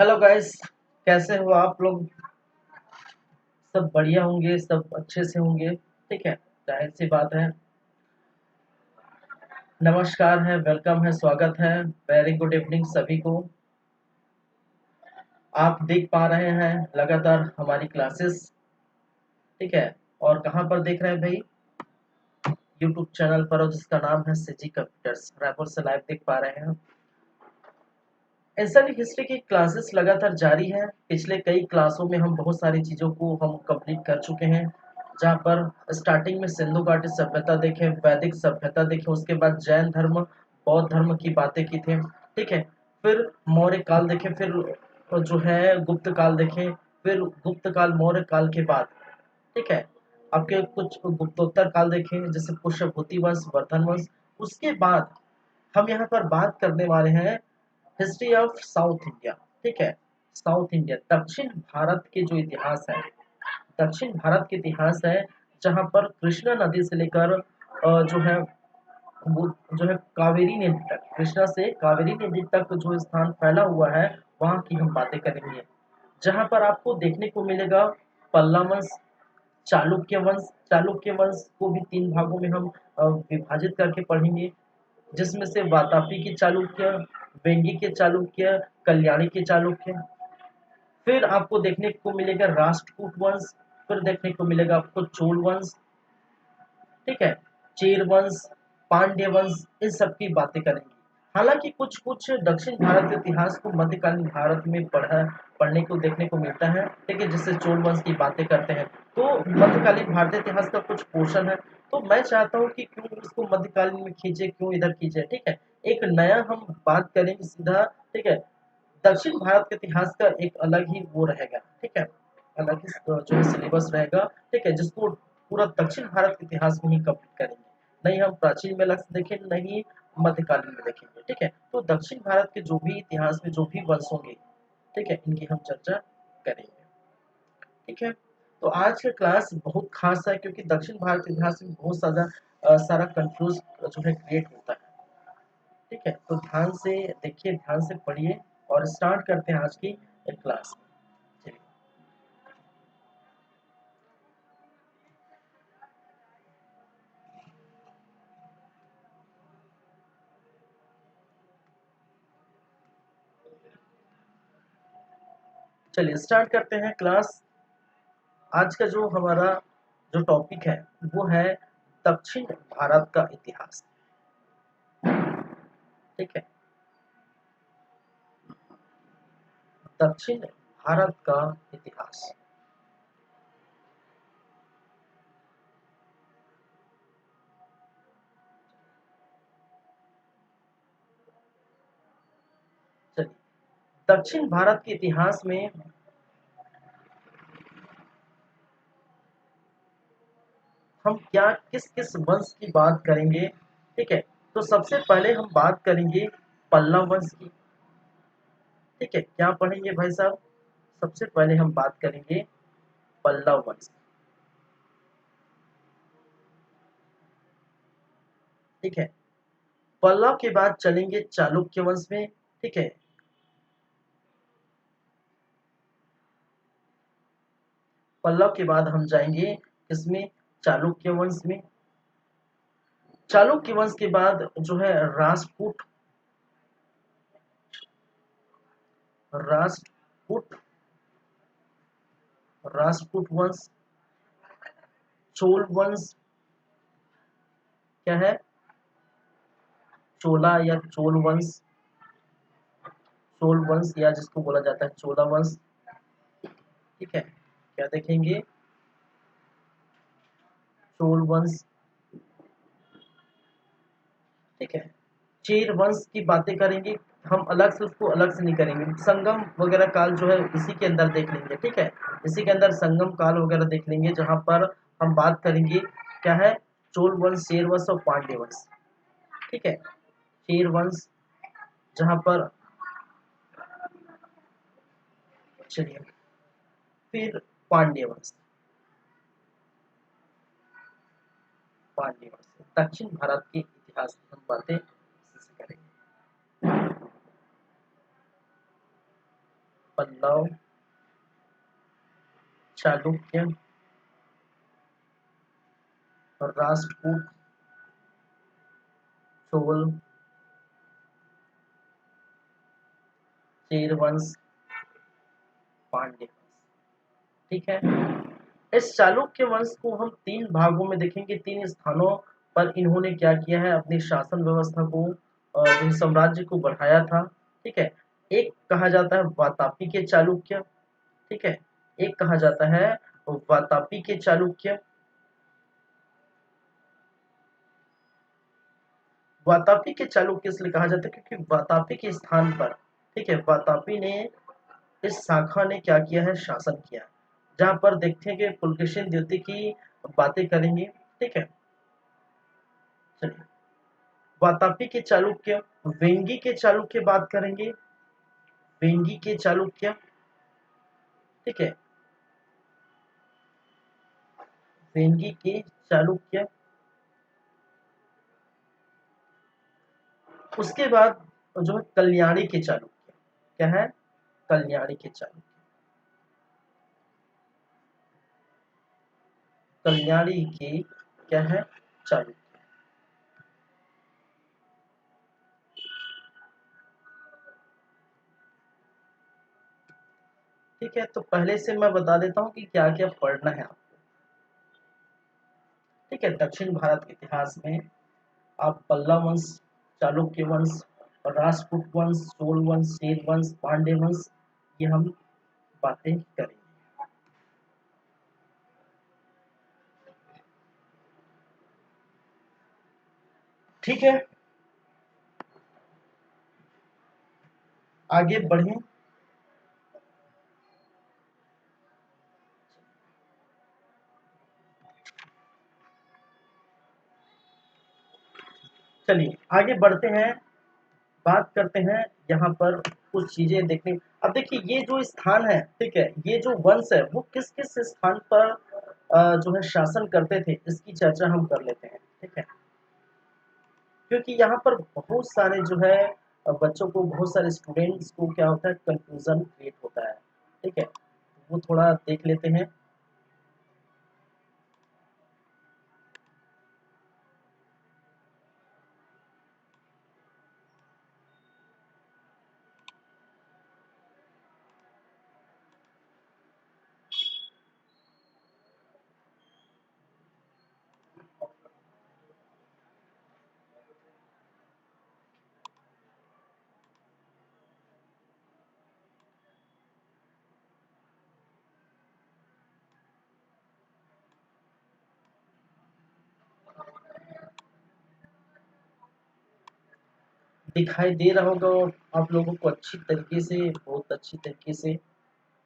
Hello guys. कैसे हो आप लोग? सब बढ़िया होंगे, सब अच्छे से होंगे। ठीक है, जाहिर सी बात है। नमस्कार है, वेलकम है, स्वागत है। वेरी गुड इवनिंग सभी को। आप देख पा रहे हैं लगातार हमारी क्लासेस। ठीक है। और कहाँ पर देख रहे हैं भाई? यूट्यूब चैनल पर, और जिसका नाम है सीजी कंप्यूटर्स रायपुर से लाइव देख पा रहे हैं। इंसानी हिस्ट्री की क्लासेस लगातार जारी है। पिछले कई क्लासों में हम बहुत सारी चीज़ों को हम कंप्लीट कर चुके हैं। जहाँ पर स्टार्टिंग में सिंधु घाटी सभ्यता देखें, वैदिक सभ्यता देखें, उसके बाद जैन धर्म, बौद्ध धर्म की बातें की थी। ठीक है। फिर मौर्य काल देखें, फिर जो है गुप्त काल देखें, फिर गुप्त काल मौर्य काल के बाद। ठीक है। आपके कुछ गुप्तोत्तर काल देखें, जैसे पुष्यभूति वंश, वर्धन वंश। उसके बाद हम यहाँ पर बात करने वाले हैं हिस्ट्री ऑफ साउथ इंडिया। ठीक है। साउथ इंडिया, दक्षिण भारत के जो इतिहास है, दक्षिण भारत के इतिहास है, जहाँ पर कृष्णा नदी से लेकर जो है वो जो है कावेरी नदी तक, कृष्णा से कावेरी नदी तक जो स्थान फैला हुआ है, वहाँ की हम बातें करेंगे। जहाँ पर आपको देखने को मिलेगा पल्ला वंश, चालुक्य वंश को भी तीन भागों में हम विभाजित करके पढ़ेंगे, जिसमें से वातापी के चालुक्य, वेंगी के चालुक्य, कल्याणी के चालुक्य। फिर आपको देखने को मिलेगा राष्ट्रकूट वंश। फिर देखने को मिलेगा आपको चोल वंश। ठीक है। चेर वंश, पांड्य वंश, इन सब की बातें करेंगे। हालांकि कुछ कुछ दक्षिण भारत के इतिहास को मध्यकालीन भारत में पढ़ने को देखने को मिलता है। ठीक है, जिससे चोल वंश की बातें करते हैं, तो मध्यकालीन भारतीय इतिहास का कुछ पोर्शन है। तो मैं चाहता हूँ कि क्यों इसको मध्यकालीन में खींचे, क्यों इधर खींचे। ठीक है। एक नया हम बात करेंगे सीधा। ठीक है। दक्षिण भारत के इतिहास का एक अलग ही वो रहेगा। ठीक है। अलग ही जो है सिलेबस रहेगा। ठीक है, जिसको पूरा दक्षिण भारत के इतिहास में ही कंप्लीट करेंगे। नहीं हम प्राचीन में लक्ष्य देखेंगे, नहीं मध्यकालीन में देखेंगे। ठीक है। तो दक्षिण भारत के जो भी इतिहास में जो भी वंश होंगे, ठीक है, इनकी हम चर्चा करेंगे। ठीक है। तो आज का क्लास बहुत खास है, क्योंकि दक्षिण भारत के इतिहास में बहुत सारा कंफ्यूज जो है क्रिएट होता है। ठीक है। तो ध्यान से देखिए, ध्यान से पढ़िए, और स्टार्ट करते हैं आज की क्लास। चलिए। चलिए स्टार्ट करते हैं क्लास। आज का जो हमारा जो टॉपिक है, वो है दक्षिण भारत का इतिहास। ठीक है। दक्षिण भारत का इतिहास। चलिए, दक्षिण भारत के इतिहास में हम क्या किस किस वंश की बात करेंगे। ठीक है। तो सबसे पहले हम बात करेंगे पल्लव वंश की। ठीक है, क्या पढ़ेंगे भाई साहब? सबसे पहले हम बात करेंगे पल्लव वंश। ठीक है। पल्लव के बाद चलेंगे चालुक्य वंश में। ठीक है। पल्लव के बाद हम जाएंगे किसमें? चालुक्य वंश में। चालुक्य वंश के बाद जो है राष्ट्रकूट, राष्ट्रकूट, राष्ट्रकूट वंश। चोल वंश, क्या है? चोला या चोल वंश, चोल वंश, या जिसको बोला जाता है चोला वंश। ठीक है। क्या देखेंगे? चोल वंश। ठीक है। चेर वंश की बातें करेंगे। हम अलग से उसको अलग से नहीं करेंगे, संगम वगैरह काल जो है इसी के अंदर देख लेंगे। ठीक है। इसी के अंदर संगम काल वगैरह देख लेंगे, जहां पर हम बात करेंगे क्या है? चोल वंश, चेर वंश और पांड्य वंश। ठीक है। चेर वंश, जहां पर, चलिए, फिर पांड्य वंश। पांड्य वंश दक्षिण भारत के इतिहास की हम बातें इसी से करेंगे। पल्लव, चालुक्य, राष्ट्रकूट, चोल, चेर वंश, पांड्य वंश। ठीक है, इस चालुक्य वंश को हम तीन भागों में देखेंगे, तीन स्थानों पर इन्होंने क्या किया है, अपनी शासन व्यवस्था को, जो साम्राज्य को बढ़ाया था। ठीक है, एक कहा जाता है वातापी के चालुक्य। ठीक है, एक कहा जाता है वातापी के चालुक्य। वातापी के चालुक्य इसलिए कहा जाता है क्योंकि वातापी के स्थान पर, ठीक है, वातापी ने, इस शाखा ने क्या किया है, शासन किया। जहां पर देखते हैं कि पुलकेशिन द्वितीय की बातें करेंगे। ठीक है, चलिए, वातापी के चालुक्य, वेंगी के चालुक्य बात करेंगे, वेंगी के चालुक्य। ठीक है, वेंगी के चालुक्य। उसके बाद जो है कल्याणी के चालुक्य। क्या है, कल्याणी के चालुक्य। कल्याणी के क्या है, चालुक्य। ठीक है, तो पहले से मैं बता देता हूं कि क्या क्या पढ़ना है आपको। ठीक है, दक्षिण भारत के इतिहास में आप पल्लव वंश, चालुक्य वंश, राष्ट्रकूट वंश, चोल वंश, चेर वंश, पांड्य वंश, ये हम बातें करेंगे। ठीक है, आगे बढ़ें। चलिए आगे बढ़ते हैं, बात करते हैं यहाँ पर कुछ चीजें देखने। अब देखिए ये जो स्थान है, ठीक है, ये जो वंश है वो किस किस स्थान पर जो है शासन करते थे, इसकी चर्चा हम कर लेते हैं। ठीक है, क्योंकि यहाँ पर बहुत सारे जो है बच्चों को, बहुत सारे स्टूडेंट्स को क्या होता है, कंफ्यूजन क्रिएट होता है। ठीक है, वो थोड़ा देख लेते हैं। दिखाई दे रहा होगा आप लोगों को अच्छी तरीके से, बहुत अच्छी तरीके से।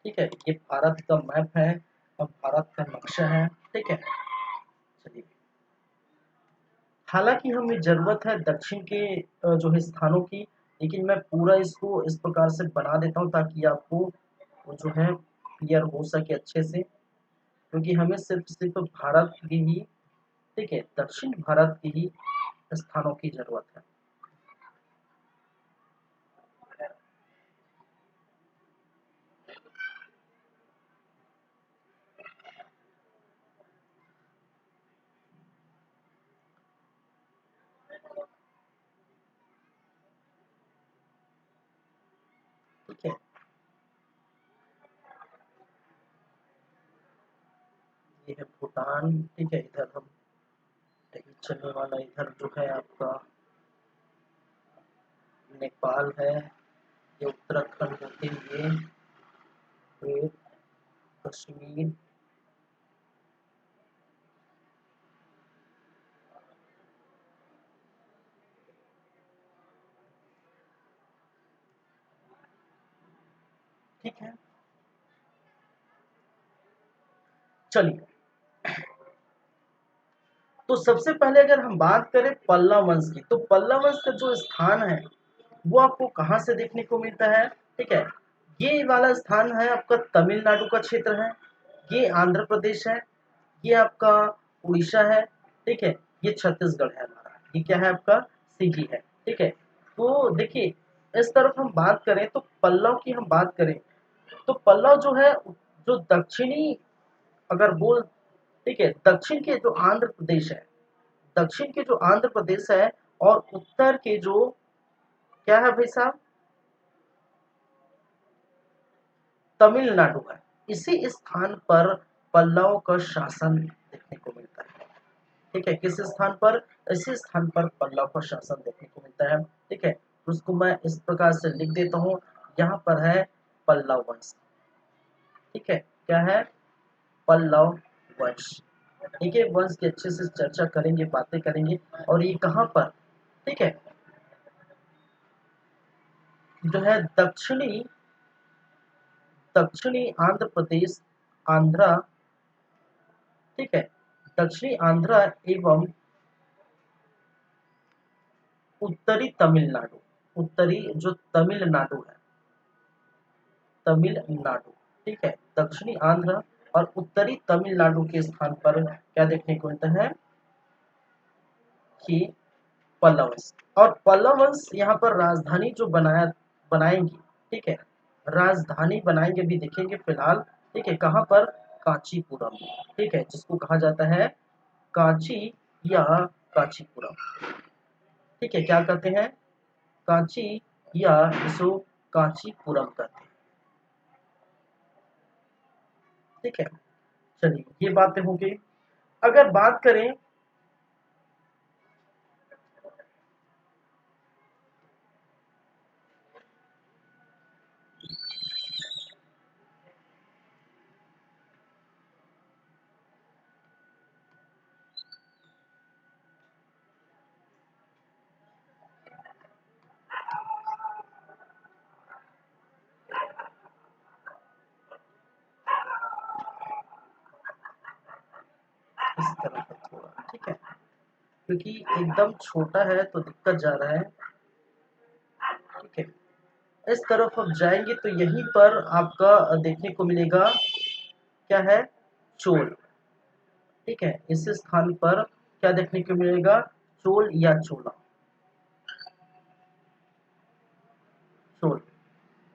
ठीक है, ये भारत का मैप है और भारत का नक्शा है। ठीक है, चलिए, हालांकि हमें जरूरत है दक्षिण के जो है स्थानों की, लेकिन मैं पूरा इसको इस प्रकार से बना देता हूँ ताकि आपको वो जो है क्लियर हो सके अच्छे से, क्योंकि हमें सिर्फ सिर्फ भारत की ही, ठीक है, दक्षिण भारत की ही स्थानों की जरूरत है। ठीक है, ये है भूटान। ठीक है, इधर हम चलने वाला, इधर जो है आपका नेपाल है, ये उत्तराखंड होते हुए फिर कश्मीर, ठीक है। चलिए, तो सबसे पहले अगर हम बात करें पल्लव वंश की, तो पल्लव वंश का जो स्थान है वो आपको कहाँ से देखने को मिलता है। ठीक है, ये वाला स्थान है आपका तमिलनाडु का क्षेत्र है, ये आंध्र प्रदेश है, ये आपका उड़ीसा है। ठीक है, ये छत्तीसगढ़ है हमारा, ये क्या है आपका, सीधी है। ठीक है, तो देखिए, इस तरफ हम बात करें तो पल्लव की हम बात करें तो पल्लव जो है, जो दक्षिणी, अगर बोल, ठीक है, दक्षिण के जो आंध्र प्रदेश है, दक्षिण के जो आंध्र प्रदेश है और उत्तर के जो, क्या है भाई साहब, तमिलनाडु है, इसी स्थान पर पल्लव का शासन देखने को मिलता है। ठीक है, किस स्थान पर, इसी स्थान पर पल्लव का शासन देखने को मिलता है। ठीक है, तो उसको मैं इस प्रकार से लिख देता हूँ, यहाँ पर है पल्लव वंश। ठीक है, क्या है, पल्लव वंश। ठीक है, वंश की अच्छे से चर्चा करेंगे, बातें करेंगे। और ये कहाँ पर, ठीक है, जो है दक्षिणी, दक्षिणी आंध्र प्रदेश, आंध्रा, ठीक है, दक्षिणी आंध्रा एवं उत्तरी तमिलनाडु, उत्तरी जो तमिलनाडु है, तमिलनाडु, ठीक है, दक्षिणी आंध्र और उत्तरी तमिलनाडु के स्थान पर क्या देखने को मिलता है कि पल्लव वंश। और पल्लव वंश यहाँ पर राजधानी जो बनाएंगे, ठीक है, राजधानी बनाएंगे भी देखेंगे फिलहाल। ठीक है, कहाँ पर, कांचीपुरम, ठीक है, जिसको कहा जाता है कांची या कांचीपुरम। ठीक है, क्या कहते हैं, कांची या इसको कांचीपुरम कहते हैं। ठीक है, चलिए ये बातें हो गई। अगर बात करें, इस तरह का थोड़ा, ठीक है, क्योंकि एकदम छोटा है तो दिक्कत जा रहा है। ठीक है, इस तरफ आप जाएंगे तो यहीं पर आपका देखने को मिलेगा, क्या है, चोल। ठीक है, इस स्थान पर क्या देखने को मिलेगा, चोल या चोला, चोल।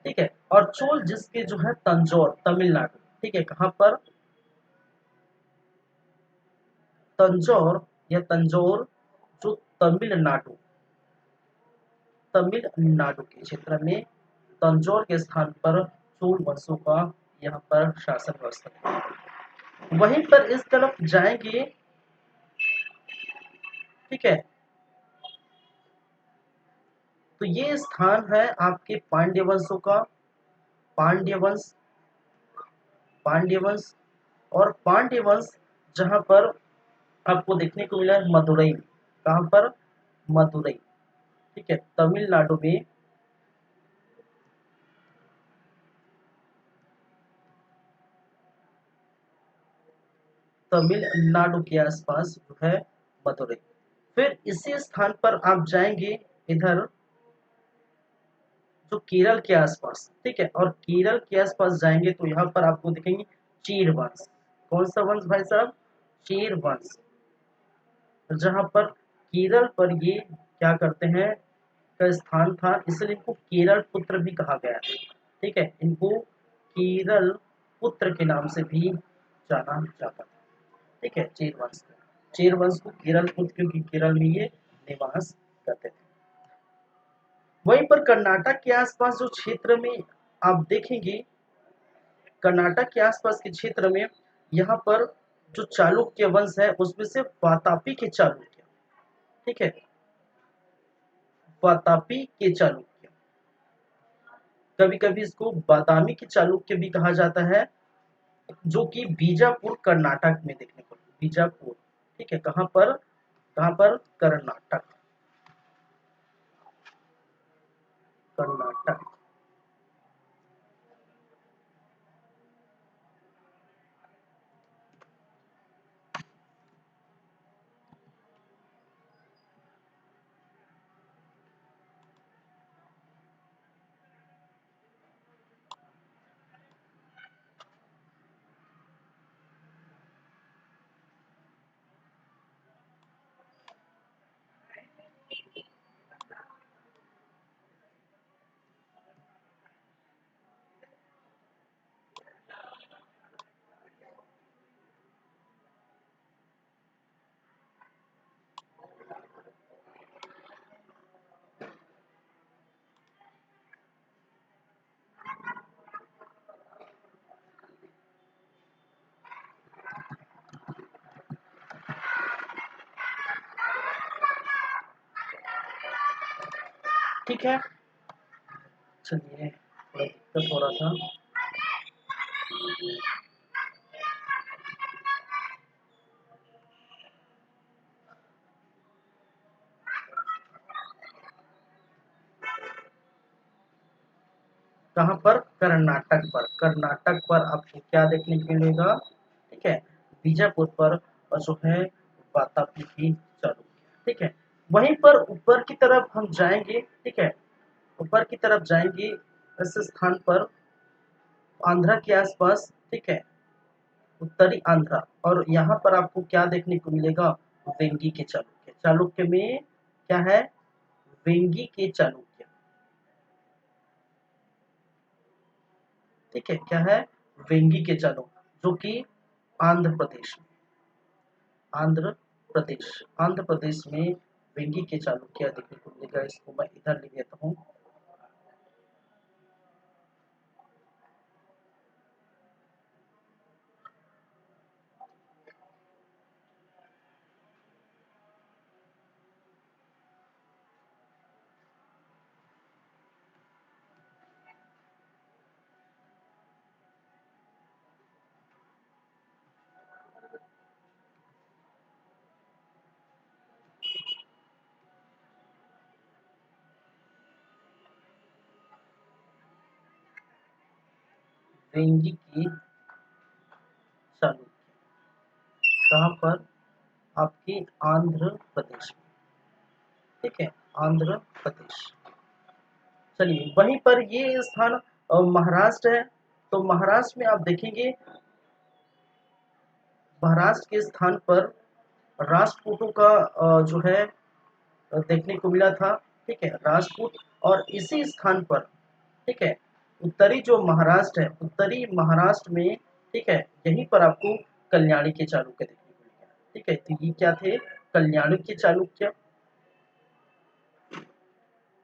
ठीक है, और चोल जिसके जो है तंजौर, तमिलनाडु, ठीक है, कहाँ पर, तंजौर या तंजौर, जो तमिलनाडु, तमिलनाडु के क्षेत्र में तंजौर के स्थान पर चोल वंशों का यहाँ पर शासन व्यवस्था है। वहीं पर इस तरफ जाएंगे, ठीक है, तो ये स्थान है आपके पांड्य वंशों का, पांड्य वंश, पांड्य वंश। और पांड्य वंश जहां पर आपको देखने को मिला है मदुरई में, कहां पर, मदुरई, ठीक है, तमिलनाडु में, तमिलनाडु के आसपास जो है मदुरई। फिर इसी स्थान पर आप जाएंगे इधर, जो केरल के आसपास, ठीक है, और केरल के आसपास जाएंगे तो यहाँ पर आपको दिखेंगे चीर वंश। कौन सा वंश भाई साहब, चीर वंश। जहाँ पर केरल पर ये क्या करते हैं, का स्थान था, इसलिए इनको केरल पुत्र भी कहा गया है। ठीक है, इनको केरल पुत्र के नाम से भी जाना जाता था। ठीक है, चेर वंश को, चेर वंश को केरल पुत्र, क्योंकि केरल में ये निवास करते थे। वहीं पर कर्नाटक के आसपास जो क्षेत्र में आप देखेंगे, कर्नाटक के आसपास के क्षेत्र में यहाँ पर जो चालुक्य वंश है उसमें से वातापी के चालुक्य, ठीक है, वातापी के चालुक्य, कभी कभी इसको बादामी के चालुक्य भी कहा जाता है, जो कि बीजापुर कर्नाटक में देखने को, बीजापुर, ठीक है, कहाँ पर, कर्नाटक, कर्नाटक। ठीक है, चलिए थोड़ा दिक्कत हो रहा था। कहाँ पर? कर्नाटक पर। कर्नाटक पर आपको क्या देखने को मिलेगा? ठीक है, बीजापुर पर जो है वातापी की चालुक्य। ठीक है, वहीं पर ऊपर की तरफ हम जाएंगे। ठीक है, ऊपर की तरफ जाएंगे इस स्थान पर आंध्रा के आसपास। ठीक है, उत्तरी आंध्रा, और यहाँ पर आपको क्या देखने को मिलेगा? वेंगी के चालुक्य। चालुक्य में क्या है? वेंगी के चालुक्य। ठीक है, क्या है? वेंगी के चालुक्य, जो कि आंध्र प्रदेश में, आंध्र आंध्र प्रदेश में वेंगी के चालुक्य देखने को मिलेगा। इसको मैं इधर लिख देता हूँ। वेंगी की चालुक्य कहाँ पर? आपके आंध्र प्रदेश में। ठीक है, आंध्र प्रदेश। चलिए, वहीं पर ये स्थान महाराष्ट्र है। तो महाराष्ट्र में आप देखेंगे, महाराष्ट्र के स्थान पर राष्ट्रकूटों का जो है देखने को मिला था। ठीक है, राजपूत। और इसी स्थान पर, ठीक है, उत्तरी जो महाराष्ट्र है, उत्तरी महाराष्ट्र में, ठीक है, यहीं पर आपको कल्याणी के चालुक्य देखने को मिलेगा। ठीक है, तो ये क्या थे? कल्याणी के चालुक्य।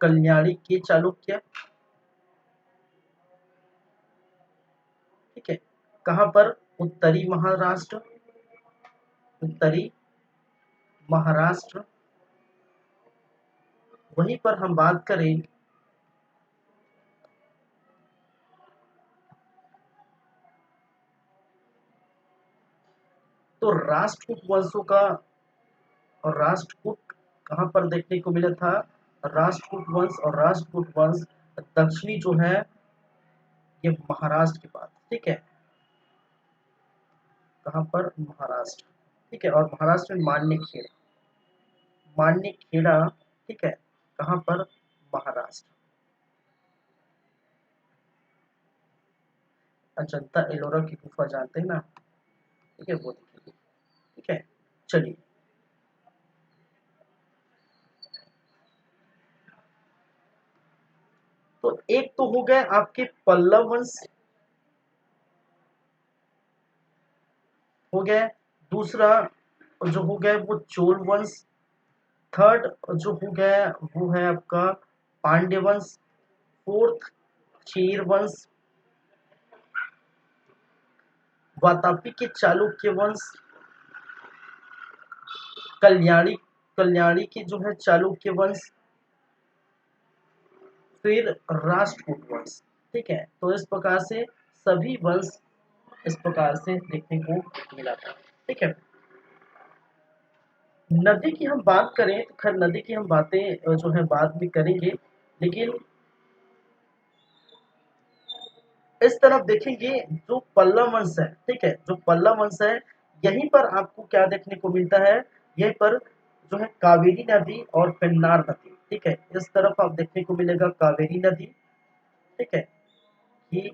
कल्याणी के चालुक्य। ठीक है, कहाँ पर? उत्तरी महाराष्ट्र, उत्तरी महाराष्ट्र। वहीं पर हम बात करें तो राष्ट्रकूट वंशों का, और राष्ट्रकूट कहाँ पर देखने को मिला था? राष्ट्रकूट वंश, और राष्ट्रकूट वंश दक्षिणी जो है ये महाराष्ट्र के पास। ठीक है, कहाँ पर? महाराष्ट्र। ठीक है, और महाराष्ट्र में मान्य खेड़ा, मान्य खेड़ा। ठीक है, कहाँ पर? महाराष्ट्र। अजंता एलोरा की गुफा जानते हैं ना? ठीक है, वो देखिए। ठीक है, चलिए। तो एक तो हो गए आपके पल्लव वंश, हो गया। दूसरा जो हो गया वो चोल वंश। थर्ड जो हो गया वो है आपका पांड्य वंश। फोर्थ चेर वंश। वातापी के चालुक्य वंश। कल्याणी, कल्याणी के जो है चालुक्य वंश। फिर राष्ट्रकूट वंश। ठीक है, तो इस प्रकार से सभी वंश इस प्रकार से देखने को मिला था। ठीक है, नदी की हम बात करें तो खैर नदी की हम बातें जो है बाद में करेंगे, लेकिन इस तरफ देखेंगे जो पल्लव वंश है। ठीक है, जो पल्लव वंश है, यहीं पर आपको क्या देखने को मिलता है? यहीं पर जो है कावेरी नदी और पेन्नार नदी। ठीक है, इस तरफ आप देखने को मिलेगा कावेरी नदी। ठीक है, ये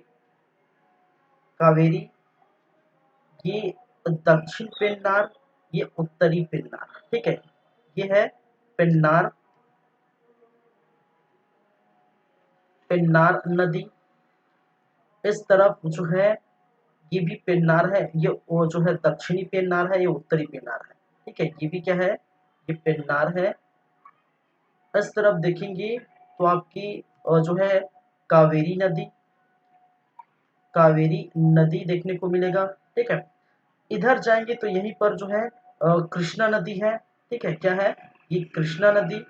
कावेरी, ये दक्षिण पेन्नार, ये उत्तरी पेन्नार। ठीक है, ये है पेन्नार, पेन्नार नदी। इस तरफ जो है ये भी पेन्नार है, ये वो जो है दक्षिणी पेन्नार है, ये उत्तरी पेन्नार है। ठीक है, ये भी क्या है? ये पेन्नार है। इस तरफ देखेंगे तो आपकी जो है कावेरी नदी, कावेरी नदी देखने को मिलेगा। ठीक है, इधर जाएंगे तो यहीं पर जो है कृष्णा नदी है। ठीक है, क्या है? ये कृष्णा नदी।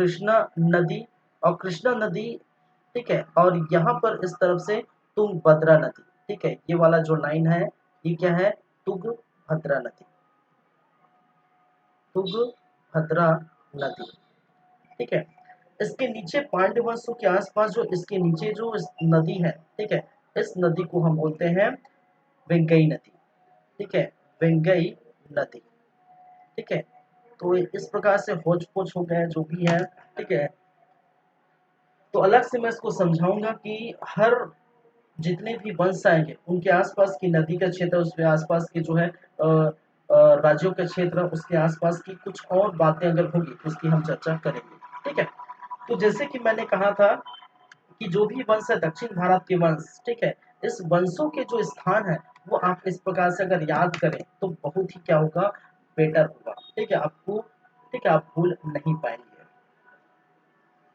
कृष्णा नदी, और कृष्णा नदी, ठीक है, और यहाँ पर इस तरफ से तुंगभद्रा नदी, ठीक है, ये वाला जो लाइन है ये क्या है, तुंगभद्रा नदी, तुंगभद्रा नदी, ठीक है। इसके नीचे पांड्य वंशों के आसपास जो इसके नीचे जो इस नदी है, ठीक है, इस नदी को हम बोलते हैं वेंगई नदी, ठीक है, वेंगई नदी, ठीक है। तो इस प्रकार से होच पोच हो गया जो भी है, ठीक है। तो अलग से मैं इसको समझाऊंगा कि हर जितने भी वंश आएंगे उनके आसपास की नदी का क्षेत्र, उसके आसपास के जो है राज्यों का क्षेत्र, उसके आसपास की कुछ और बातें अगर होगी तो उसकी हम चर्चा करेंगे, ठीक है। तो जैसे कि मैंने कहा था कि जो भी वंश है दक्षिण भारत के वंश, ठीक है, इस वंशों के जो स्थान है वो आप इस प्रकार से अगर याद करें तो बहुत ही क्या होगा, बेटर होगा, ठीक है, आपको, ठीक है, आप भूल नहीं पाएंगे,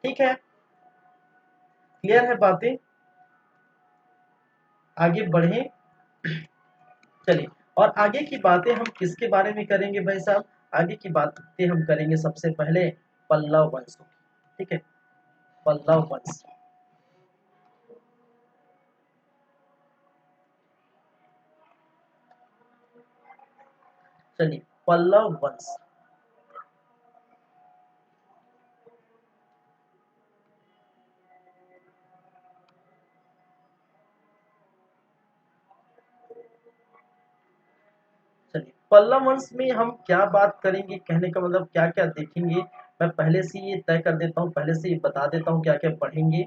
ठीक है। क्लियर है बातें, आगे बढ़े, चलिए। और आगे की बातें हम किसके बारे में करेंगे भाई साहब, आगे की बातें हम करेंगे सबसे पहले पल्लव वंश की, ठीक है, पल्लव वंश, चलिए पल्लव वंश, चलिए पल्लव वंश में हम क्या बात करेंगे, कहने का मतलब क्या क्या देखेंगे, मैं पहले से ये तय कर देता हूँ, पहले से ये बता देता हूँ क्या क्या पढ़ेंगे।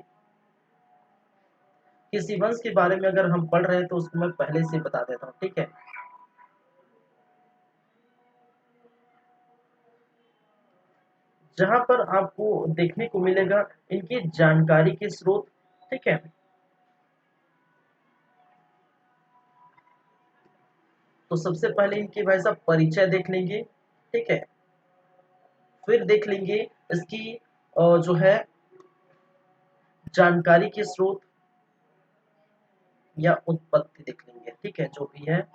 किसी वंश के बारे में अगर हम पढ़ रहे हैं तो उसको मैं पहले से बता देता हूँ, ठीक है। जहां पर आपको देखने को मिलेगा इनकी जानकारी के स्रोत, ठीक है। तो सबसे पहले इनके भाई साहब परिचय देख लेंगे, ठीक है। फिर देख लेंगे इसकी जो है जानकारी के स्रोत या उत्पत्ति देख लेंगे, ठीक है, जो भी है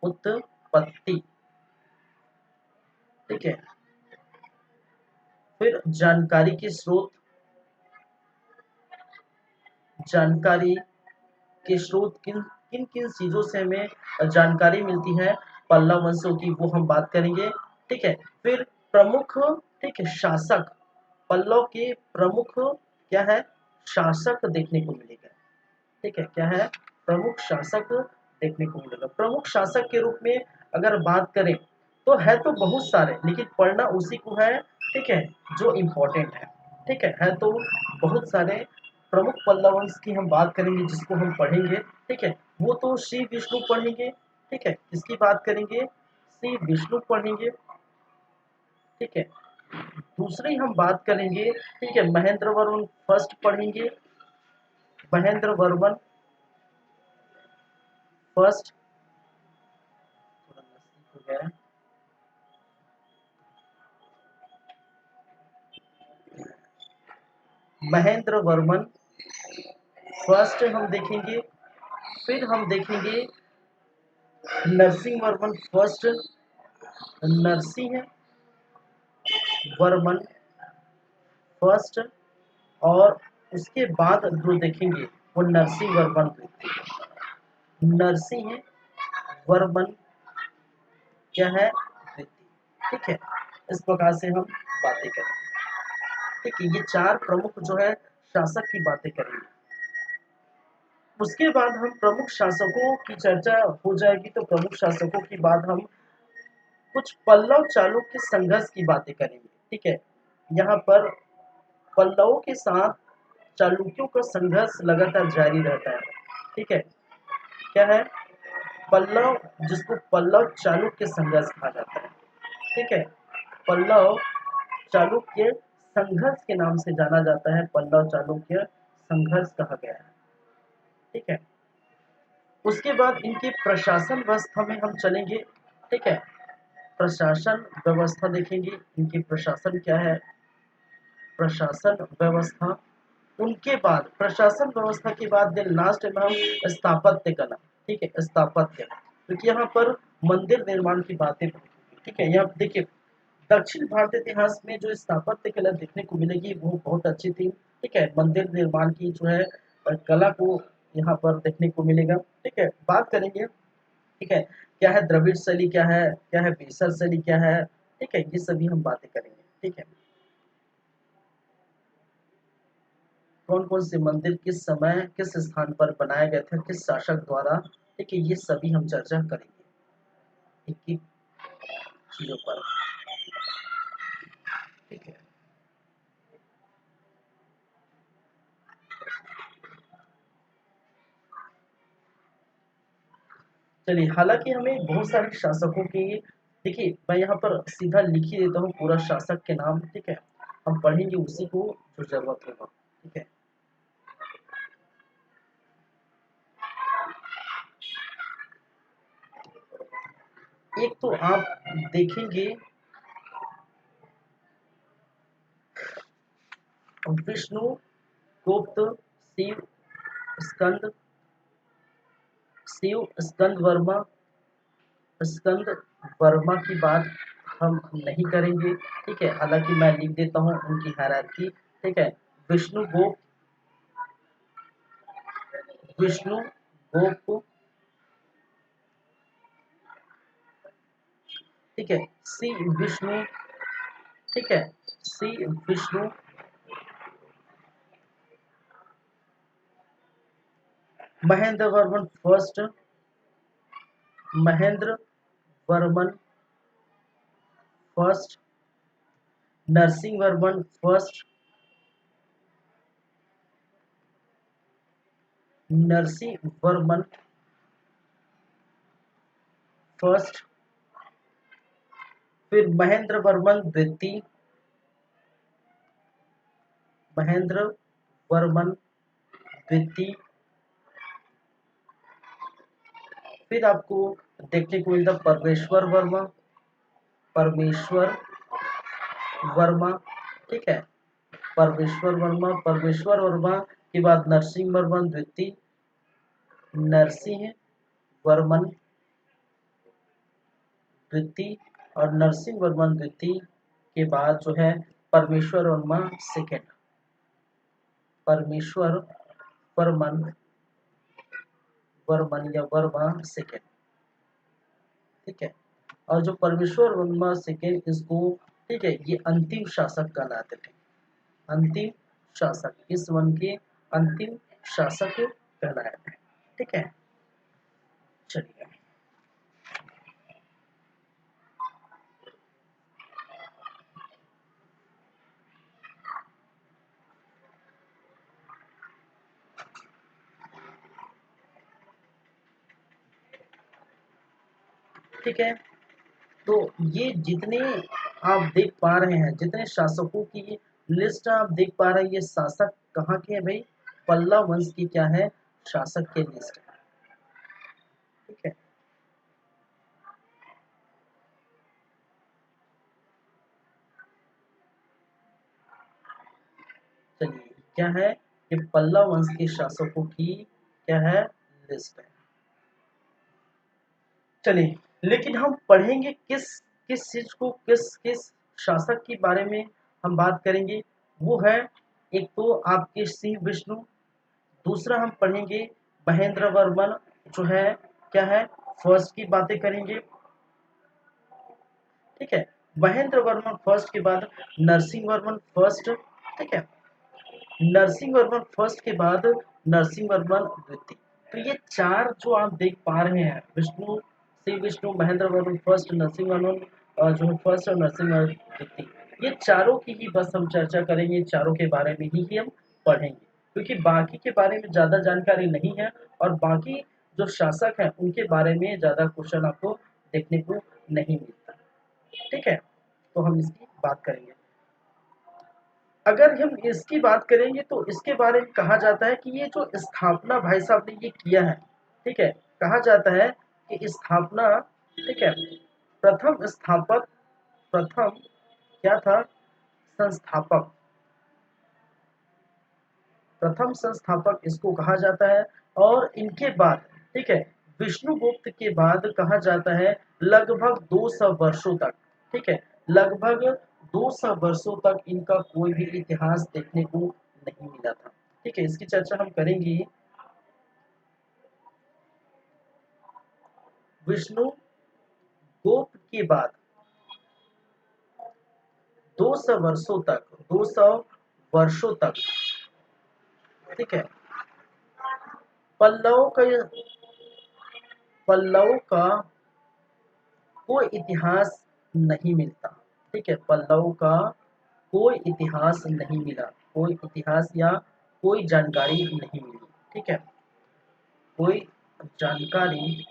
उत्पत्ति, ठीक है। फिर जानकारी के स्रोत, जानकारी के स्रोत किन किन किन चीजों से हमें जानकारी मिलती है पल्लव वंशों की, वो हम बात करेंगे, ठीक है। फिर प्रमुख, ठीक है, शासक, पल्लव के प्रमुख क्या है, शासक देखने को मिलेगा, ठीक है, क्या है, प्रमुख शासक देखने को मिलेगा। प्रमुख शासक के रूप में अगर बात करें तो है तो बहुत सारे, लेकिन पढ़ना उसी को है, ठीक है, जो इम्पोर्टेंट है, ठीक है तो बहुत सारे। प्रमुख पल्लव वंश की हम बात करेंगे जिसको हम पढ़ेंगे, ठीक है, वो तो श्री विष्णु पढ़ेंगे, ठीक है, किसकी बात करेंगे, श्री विष्णु पढ़ेंगे, ठीक है। दूसरी हम बात करेंगे, ठीक है, महेंद्र वर्मन फर्स्ट पढ़ेंगे, महेंद्र वर्मन फर्स्ट, थोड़ा नजदीक हो गया है, महेंद्र वर्मन फर्स्ट हम देखेंगे। फिर हम देखेंगे नरसिंह वर्मन फर्स्ट, नरसिंह वर्मन फर्स्ट, और उसके बाद जो देखेंगे वो नरसिंह वर्मन द्वितीय, नरसिंह वर्मन क्या है, द्वितीय, ठीक है। इस प्रकार से हम बातें करेंगे, ठीक है, ये चार प्रमुख जो है शासक की बातें करेंगे। उसके बाद हम प्रमुख शासकों की चर्चा हो जाएगी, तो प्रमुख शासकों की बाद हम कुछ पल्लव चालुक्य संघर्ष की बातें करेंगे, ठीक है। यहाँ पर पल्लवों के साथ चालुक्यों का संघर्ष लगातार जारी रहता है, ठीक है, क्या है, पल्लव, जिसको पल्लव चालुक्य संघर्ष कहा जाता है, ठीक है, पल्लव चालुक्य संघर्ष के नाम से जाना जाता है, पल्लव चालुक्य संघर्ष कहा गया है, ठीक है। उसके बाद इनकी प्रशासन व्यवस्था में हम चलेंगे, ठीक है, प्रशासन व्यवस्था देखेंगे, इनकी प्रशासन क्या है, प्रशासन व्यवस्था। उनके बाद प्रशासन व्यवस्था के बाद देन लास्ट में हम स्थापत्य कला, ठीक है, स्थापत्य, क्योंकि यहाँ पर मंदिर निर्माण की बातें, ठीक है, यहाँ देखिए दक्षिण भारत इतिहास में जो स्थापत्य कला देखने को मिलेगी वो बहुत अच्छी थी। ठीक है, मंदिर निर्माण की जो है कला को यहाँ पर देखने को मिलेगा। ठीक है, बात करेंगे। ठीक है, क्या है द्रविड़ शैली, क्या है बेसर शैली, क्या है। ठीक है, ये सभी हम बातें करेंगे। ठीक है, कौन कौन से मंदिर किस समय किस स्थान पर बनाया गया था, किस शासक द्वारा। ठीक है, ये सभी हम चर्चा करेंगे एक एक चीजों पर। ठीक है, चलिए, हालांकि हमें बहुत सारे शासकों की, देखिए मैं यहाँ पर सीधा लिख ही देता हूँ पूरा शासक के नाम। ठीक है, हम पढ़ेंगे उसी को जो जरूरत होगा। ठीक है, एक तो आप देखेंगे विष्णु गुप्त, शिव स्कंद, शिव स्कंद वर्मा। स्कंद वर्मा की बात हम नहीं करेंगे। ठीक है, हालांकि मैं लिख देता हूँ उनकी हायरार्की। ठीक है, विष्णु गोप, विष्णु गोप। ठीक है, सी विष्णु। ठीक है, सी Vishnu, Mahendra Varman first, Mahendra Varman first, Narasimha Varman first, Narasimha Varman first. फिर महेंद्र वर्मन द्वितीय, महेंद्र वर्मन द्वितीय। फिर आपको देखने को मिलता परमेश्वर वर्मा, परमेश्वर वर्मा। ठीक है, परमेश्वर वर्मा, परमेश्वर वर्मा के बाद नरसिंह वर्मन द्वितीय, नरसिंह वर्मन द्वितीय, और नरसिंह वर्मन द्वितीय के बाद जो है परमेश्वर वर्मा सेकेंड, परमेश्वर वर्मन, वर्मन या वर्मा सेकेंड। ठीक है, और जो परमेश्वर वर्मा सेकेंड इसको, ठीक है, ये अंतिम शासक कहलाते थे। अंतिम शासक, इस वन के अंतिम शासक कहलाए थे। ठीक है, चलिए। ठीक है, तो ये जितने आप देख पा रहे हैं, जितने शासकों की लिस्ट आप देख पा रहे हैं, ये शासक कहाँ के हैं भाई, पल्लव वंश की क्या है, शासक के लिस्ट है। ठीक है, चलिए, क्या है, ये पल्लव वंश के शासकों की क्या है, लिस्ट है। चलिए, लेकिन हम पढ़ेंगे किस किस चीज को, किस किस शासक के बारे में हम बात करेंगे। वो है, एक तो आपके सिंह विष्णु, दूसरा हम पढ़ेंगे महेंद्र वर्मन जो है, क्या है, फर्स्ट की बातें करेंगे। ठीक है, महेंद्र वर्मन फर्स्ट के बाद नरसिंह वर्मन फर्स्ट। ठीक है, नरसिंह वर्मन फर्स्ट के बाद नरसिंह वर्मन द्वितीय। तो ये चार जो आप देख पा रहे हैं, विष्णु, श्री विष्णु, महेंद्र वर्मन फर्स्ट, नरसिंह वर्मन जो है फर्स्ट, और नरसिंह वर्मन द्वितीय, ये चारों की ही बस हम चर्चा करेंगे, चारों के बारे में ही हम पढ़ेंगे, क्योंकि बाकी के बारे में ज्यादा जानकारी नहीं है, और बाकी जो शासक हैं उनके बारे में ज्यादा क्वेश्चन आपको देखने को नहीं मिलता। ठीक है, तो हम इसकी बात करेंगे। अगर हम इसकी बात करेंगे तो इसके बारे में कहा जाता है कि ये जो स्थापना भाई साहब ने ये किया है। ठीक है, कहा जाता है कि स्थापना, ठीक है, प्रथम स्थापक, प्रथम क्या था, संस्थापक, प्रथम संस्थापक इसको कहा जाता है। और इनके बाद, ठीक है, विष्णुगुप्त के बाद कहा जाता है लगभग 200 वर्षों तक। ठीक है, लगभग 200 वर्षों तक इनका कोई भी इतिहास देखने को नहीं मिला था। ठीक है, इसकी चर्चा हम करेंगे। विष्णु गुप्त के बाद 200 वर्षों तक 200 वर्षों तक, ठीक है, पल्लव का पल्लव का कोई इतिहास नहीं मिलता। ठीक है, पल्लव का कोई इतिहास नहीं मिला, कोई इतिहास या कोई जानकारी नहीं मिली। ठीक है, कोई जानकारी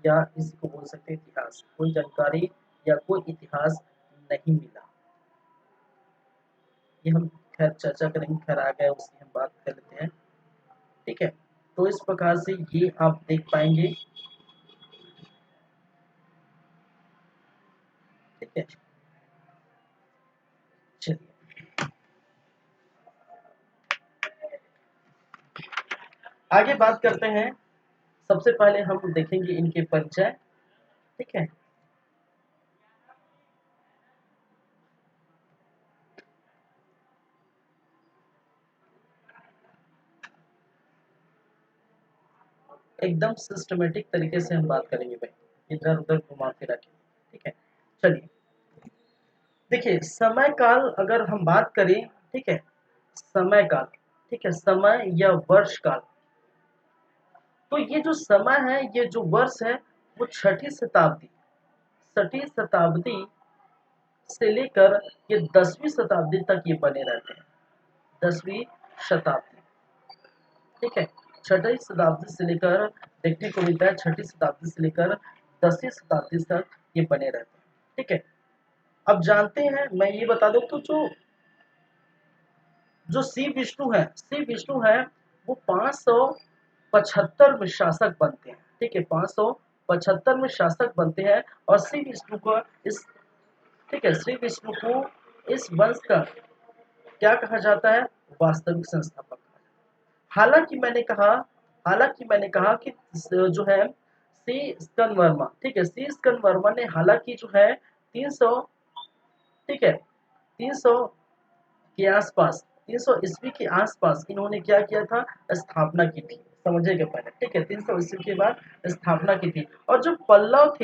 या इसको बोल सकते हैं इतिहास, कोई जानकारी या कोई इतिहास नहीं मिला। ये हम खैर चर्चा करेंगे, खैर आ गए उसकी हम बात कर लेते हैं। ठीक है, तो इस प्रकार से ये आप देख पाएंगे। ठीक है, चलिए आगे बात करते हैं। सबसे पहले हम देखेंगे इनके परिचय। ठीक है, एकदम सिस्टमेटिक तरीके से हम बात करेंगे भाई, इधर उधर घुमा फिरा के। ठीक है, चलिए देखिए समय काल अगर हम बात करें, ठीक है, समय काल, ठीक है, समय या वर्ष काल, तो ये जो समय है, ये जो वर्ष है, वो छठी शताब्दी से लेकर ये 10वीं शताब्दी तक ये बने रहते हैं। 10वीं शताब्दी, ठीक है, छठी शताब्दी से लेकर देखने को मिलता है, छठी शताब्दी से लेकर 10वीं शताब्दी तक ये बने रहते हैं। ठीक है, अब जानते हैं, मैं ये बता दूं तो जो जो श्री विष्णु है वो 575 में शासक बनते हैं। ठीक है, 575 में शासक बनते हैं और श्री विष्णु को इस, ठीक है, श्री विष्णु को इस वंश का क्या कहा जाता है, वास्तविक संस्थापक। हालांकि मैंने कहा हालांकि मैंने कहा कि जो है सी स्कंद वर्मा, ठीक है, सी स्कंद वर्मा ने हालांकि जो है 300, ठीक है, 300 के आसपास, 300 ईस्वी के आसपास इन्होंने क्या किया था, स्थापना की थी। समझिएगा पहले, ठीक है, 300 ईस्वी के बाद स्थापना की थी। और जो पल्लव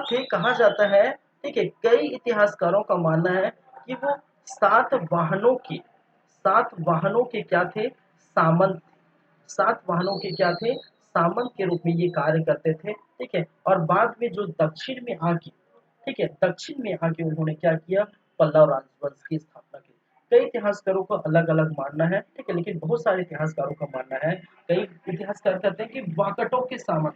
थे, कहा जाता है, ठीक है, कई इतिहासकारों का मानना है कि वो 7 वाहनों के क्या थे, सामंत। 7 वाहनों के क्या थे, सामंत के रूप में ये कार्य करते थे। ठीक है, और बाद में जो दक्षिण में आके, ठीक है, दक्षिण में आके उन्होंने क्या किया, पल्लव राजवंश की स्थापना की। कई इतिहासकारों का अलग अलग मानना है, ठीक है, लेकिन बहुत सारे इतिहासकारों का मानना है, कई इतिहासकार कहते हैं कि वाकटों के सामंत,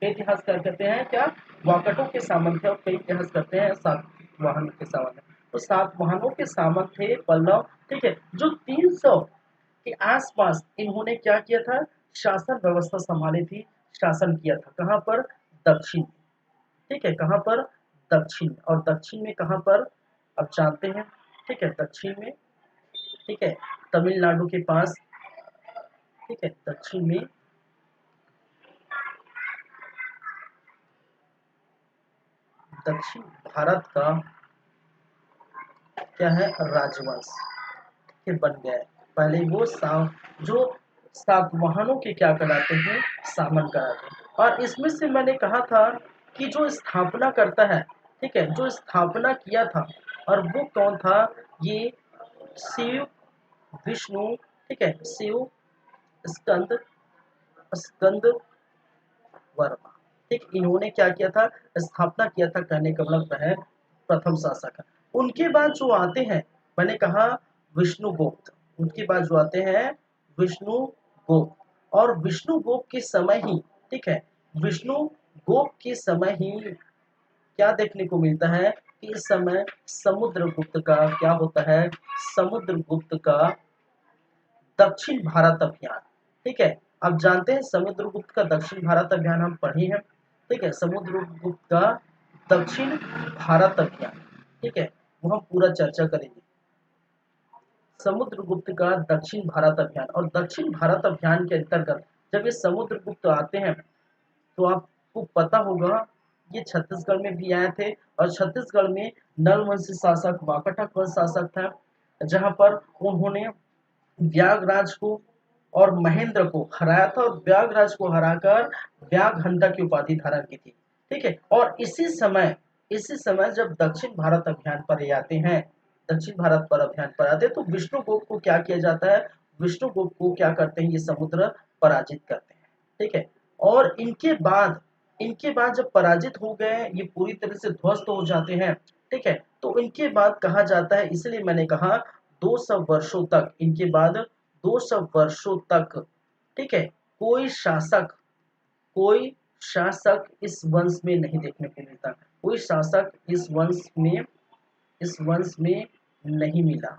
कई इतिहासकार कहते हैं क्या, वाकटों के सामंत है, और कई इतिहास करते हैं सातवाहन के सामंत है। तो सातवाहनों के सामंत थे पल्लव। ठीक है, जो 300 के आसपास इन्होंने क्या किया था, शासन व्यवस्था संभाली थी, शासन किया था। कहाँ पर, दक्षिण। ठीक है, कहाँ पर, दक्षिण। और दक्षिण में कहाँ पर, अब जानते हैं। ठीक है, दक्षिण में, ठीक है, तमिलनाडु के पास। ठीक है, दक्षिण में दक्षिण भारत का क्या है, राजवंश के बन गया है। पहले वो जो सातवाहनों के क्या कराते हैं, सामन कराते हैं। और इसमें से मैंने कहा था कि जो स्थापना करता है, ठीक है, जो स्थापना किया था, और वो कौन था, ये शिव विष्णु, ठीक है, शिव स्कंद स्कंद वर्मा। ठीक, इन्होंने क्या किया था, स्थापना किया था, कहने का मतलब है प्रथम शासक। उनके बाद जो आते हैं, मैंने कहा विष्णुगुप्त, उनके बाद जो आते हैं विष्णुगुप्त। और विष्णुगुप्त के समय ही, ठीक है, विष्णुगुप्त के समय ही क्या देखने को मिलता है कि इस समय समुद्रगुप्त का क्या होता है, समुद्रगुप्त का दक्षिण भारत अभियान। ठीक है, अब जानते हैं समुद्रगुप्त का दक्षिण भारत अभियान हम पढ़े हैं। ठीक है, समुद्रगुप्त का दक्षिण भारत अभियान, ठीक है, वो हम पूरा चर्चा करेंगे। समुद्रगुप्त का दक्षिण भारत अभियान, और दक्षिण भारत अभियान के अंतर्गत जब ये समुद्रगुप्त आते हैं, तो आपको पता होगा ये छत्तीसगढ़ में भी आए थे और छत्तीसगढ़ में नलवंशी शासक वाकाटक वंश शासक था, जहां पर उन्होंने व्यागराज को और महेंद्र को हराया था और व्यागराज को हराकर व्याघ्रहंता की उपाधि धारण की थी। ठीक है, और इसी समय जब दक्षिण भारत अभियान पर ये आते हैं, दक्षिण भारत पर अभियान पर आते हैं, तो विष्णुगुप्त को क्या किया जाता है, विष्णुगुप्त को क्या करते हैं, ये समुद्र पराजित करते हैं। ठीक है, और इनके बाद जब पराजित हो गए, ये पूरी तरह से ध्वस्त हो जाते हैं। ठीक है, तो इनके बाद कहा जाता है, इसलिए मैंने कहा 200 वर्षों तक, इनके बाद 200 वर्षों तक, ठीक है, कोई शासक कोई शासक इस वंश में नहीं देखने को मिलता, कोई शासक इस वंश में नहीं मिला।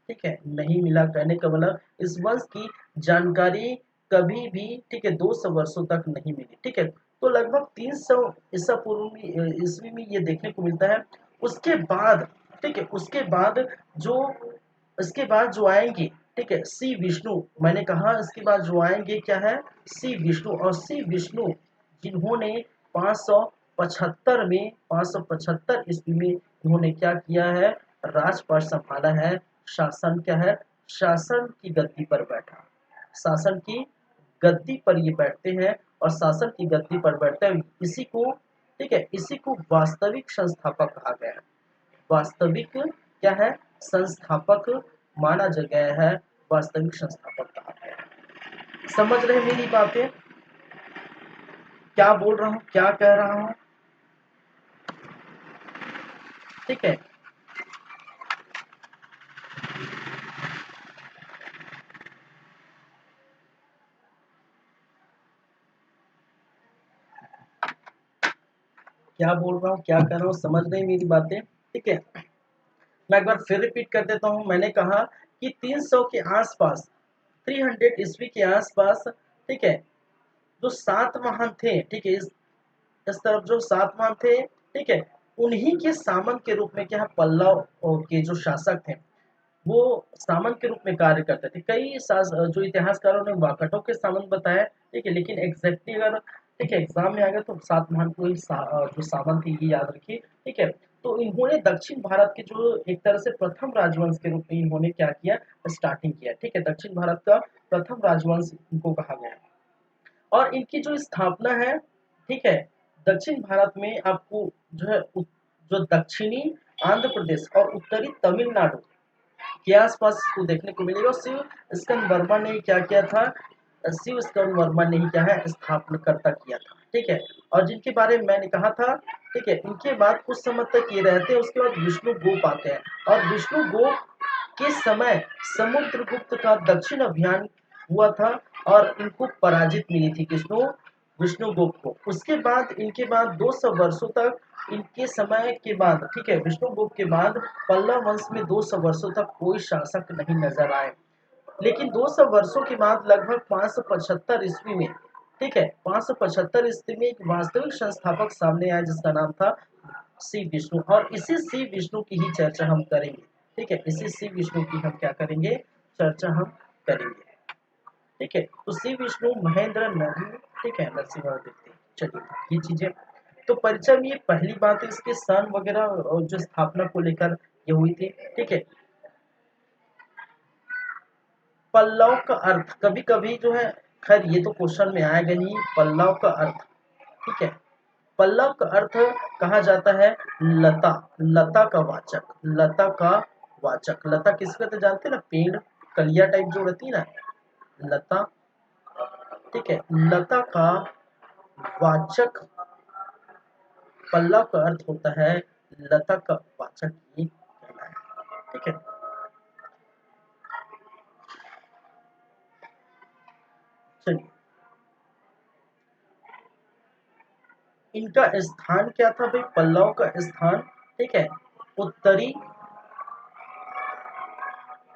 ठीक है, नहीं मिला कहने का मतलब इस वंश की जानकारी कभी भी, ठीक है, 200 वर्षों तक नहीं मिली। ठीक है, तो लगभग 300 ईसा पूर्व में, ईस्वी में ये देखने को मिलता है। उसके बाद, ठीक है, जो इसके बाद जो आएंगे, ठीक है, सी विष्णु, मैंने कहा इसके बाद जो आएंगे क्या है, सी विष्णु। और सी विष्णु जिन्होंने 575 ईस्वी में उन्होंने क्या किया है, राजपाट संभाला है, शासन क्या है, शासन की गद्दी पर बैठा, शासन की गद्दी पर ये बैठते हैं, और शासन की गद्दी पर बैठते हैं, इसी को, ठीक है, इसी को वास्तविक संस्थापक कहा गया है। वास्तविक क्या है, संस्थापक माना गया है, वास्तविक संस्थापक कहा गया है। समझ रहे मेरी बातें, क्या बोल रहा हूँ, क्या कह रहा हूँ? ठीक है, क्या बोल रहा हूँ, क्या कर रहा हूँ, समझ रहे मेरी बातें? ठीक है, मैं एक बार फिर रिपीट कर देता हूँ। मैंने कहा कि 300 के आसपास, 300 ईस्वी के आसपास, ठीक है, जो 7 महान थे, ठीक है, इस तरफ जो 7 महान थे, ठीक है, उन्हीं के सामंत के रूप में क्या है, पल्लव के जो शासक थे, वो सामंत के रूप में कार्य करते थे। जो इतिहासकारों ने वाकाटों के सामंत बताया, ठीक है, लेकिन एग्जैक्टली अगर, ठीक है, एग्जाम में आ गया तो 7 महान को ही जो सामंत थे ये याद रखिए। ठीक है, तो इन्होंने दक्षिण भारत के जो एक तरह से प्रथम राजवंश के रूप में इन्होंने क्या किया, स्टार्टिंग किया। ठीक है, दक्षिण भारत का प्रथम राजवंश इनको कहा गया है। और इनकी जो स्थापना है, ठीक है, दक्षिण भारत में आपको जो है जो दक्षिणी आंध्र प्रदेश और उत्तरी तमिलनाडु के आसपास इसको देखने को मिलेगा। शिव स्कंद वर्मा ने क्या किया था, शिव स्कंद वर्मा ने ही क्या है, स्थापनाकर्ता किया था। ठीक है, और जिनके बारे में मैंने कहा था, ठीक है, इनके बाद कुछ समय तक ये रहते हैं, उसके बाद विष्णु गोप आते हैं, और विष्णु गोप के समय समुद्रगुप्त का दक्षिण अभियान हुआ था, और इनको पराजित मिली थी किसको, विष्णुगुप्त को। उसके बाद इनके बाद 200 वर्षों तक, इनके समय के बाद, ठीक है, विष्णुगुप्त के बाद पल्लव वंश में 200 वर्षों तक कोई शासक नहीं नजर आए। लेकिन 200 वर्षों के बाद लगभग 575 ईस्वी में, ठीक है, 575 ईस्वी में एक वास्तविक संस्थापक सामने आया, जिसका नाम था सी विष्णु। और इसी सी विष्णु की ही चर्चा हम करेंगे। ठीक है, इसी सी विष्णु की हम क्या करेंगे, चर्चा हम करेंगे। ठीक है, तो सी विष्णु महेंद्र नरसिंह, ठीक है, नरसिंह देखते हैं। चलिए ये चीजें तो परिचय में, ये पहली बात है, इसके सन वगैरह और जो स्थापना को लेकर ये हुई थी। ठीक है, पल्लव का अर्थ कभी कभी जो है, खैर ये तो क्वेश्चन में आएगा नहीं, पल्लव का अर्थ, ठीक है, पल्लव का अर्थ कहा जाता है लता, लता का वाचक, लता का वाचक। लता किस कहते जानते हैं ना, पेड़, कलिया टाइप जो रहती है ना, लता। ठीक है, लता का वाचक पल्लव का अर्थ होता है लता का वाचक, ये कहना है। ठीक है, चलिए, इनका स्थान क्या था भाई, पल्लव का स्थान, ठीक है, उत्तरी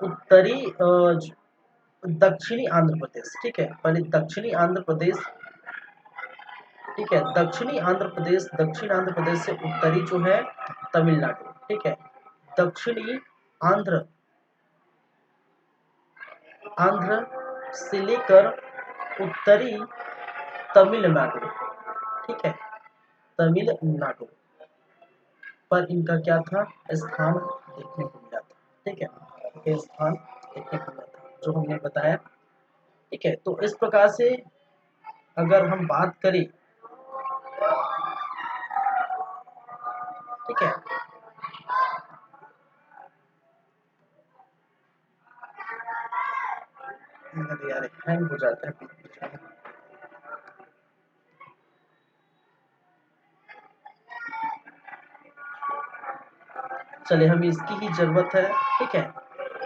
उत्तरी दक्षिणी आंध्र प्रदेश। ठीक है, पहले दक्षिणी आंध्र प्रदेश, ठीक है, दक्षिण आंध्र प्रदेश से उत्तरी जो है तमिलनाडु। ठीक है, दक्षिणी आंध्र आंध्र से लेकर उत्तरी तमिलनाडु। ठीक है, तमिलनाडु पर इनका क्या था, स्थान देखने को मिला था। ठीक है, ये स्थान देखने को मिला था जो हमने बताया। ठीक है, तो इस प्रकार से अगर हम बात करें, ठीक है, यार हैंग हो जाता है बीच बीच में। चले, हमें इसकी ही जरूरत है। ठीक है,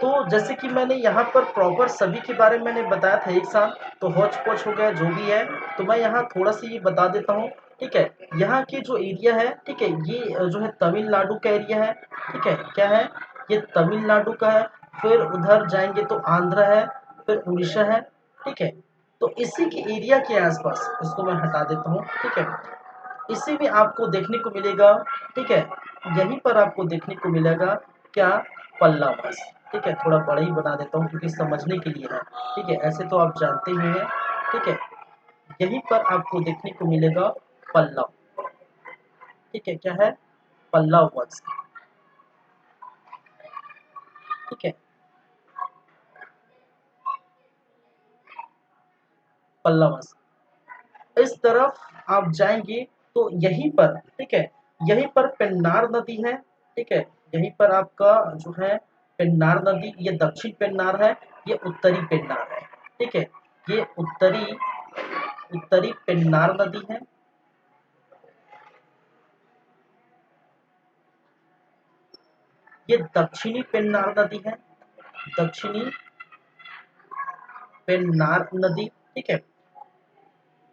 तो जैसे कि मैंने यहाँ पर प्रॉपर सभी के बारे में मैंने बताया था एक साथ, तो हौच पौच हो गया जो भी है, तो मैं यहाँ थोड़ा सा ये बता देता हूँ। ठीक है, यहाँ के जो एरिया है, ठीक है, ये जो है तमिलनाडु का एरिया है। ठीक है, क्या है, ये तमिलनाडु का है। फिर उधर जाएंगे तो आंध्र है, फिर उड़ीसा है। ठीक है, तो इसी के एरिया के आसपास, इसको मैं हटा देता हूँ। ठीक है, इसी में आपको देखने को मिलेगा। ठीक है, यहीं पर आपको देखने को मिलेगा क्या, पल्लव। ठीक है, थोड़ा बड़ा ही बना देता हूँ क्योंकि समझने के लिए है। ठीक है, ऐसे तो आप जानते ही हैं। ठीक है, यहीं पर आपको देखने को मिलेगा पल्लव। ठीक है, क्या है, पल्लव वंश। ठीक है, पल्लव वंश। इस तरफ आप जाएंगे तो यहीं पर, ठीक है, यहीं पर पेन्नार नदी है। ठीक है, यहीं पर आपका जो है पेन्नार नदी, ये दक्षिण पेन्नार है, ये उत्तरी पेन्नार है। ठीक है, ये उत्तरी उत्तरी पेन्नार नदी है। ये दक्षिणी पेन्नार नदी है, दक्षिणी पेन्नार नदी। ठीक है,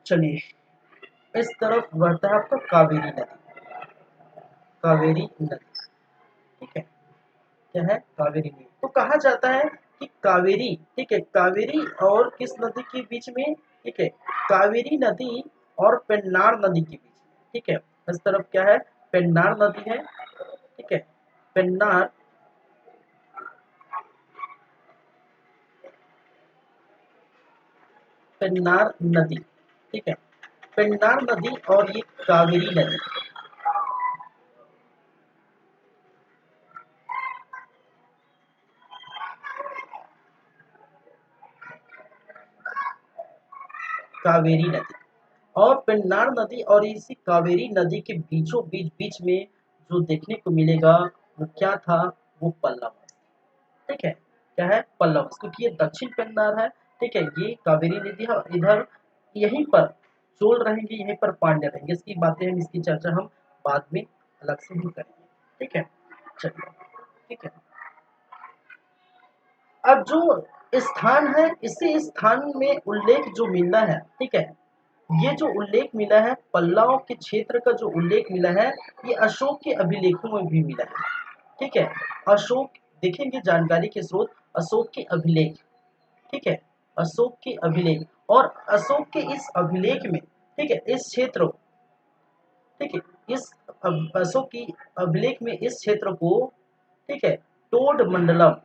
चलिए, इस तरफ बहता है आपका कावेरी नदी, कावेरी नदी। ठीक है, क्या है, कावेरी नदी। तो कहा जाता है कि कावेरी, ठीक है, कावेरी और किस नदी के बीच में, ठीक है, कावेरी नदी और पेन्नार नदी के बीच में। ठीक है, इस तरफ क्या है, पेन्नार नदी है। ठीक है, पेन्नार, पेन्नार नदी। ठीक है, पेन्नार नदी और ये कावेरी नदी, कावेरी नदी और पेन्नार नदी और इसी कावेरी नदी के बीचों बीच बीच में जो देखने को मिलेगा वो क्या था, वो पल्लव। ठीक है, क्या है, पल्लव, क्योंकि ये दक्षिण पेन्नार है। ठीक है, ये कावेरी नदी है, और इधर यहीं पर चोल रहेंगे, यहीं पर पांड्य रहेंगे। इसकी बातें हम, इसकी चर्चा हम बाद में अलग से ही करेंगे। ठीक है, चलिए, ठीक है। अब जो स्थान है, इसी स्थान में उल्लेख जो मिलना है, ठीक है, ये जो उल्लेख मिला है, पल्लव के क्षेत्र का जो उल्लेख मिला है, ये अशोक के अभिलेखों में भी मिला है। ठीक है, अशोक, देखेंगे जानकारी के स्रोत, अशोक के अभिलेख। ठीक है, अशोक के अभिलेख, और अशोक के इस अभिलेख में, ठीक है, इस क्षेत्र, ठीक है, इस अशोक की अभिलेख में इस क्षेत्र को, ठीक है, टोड मंडलम,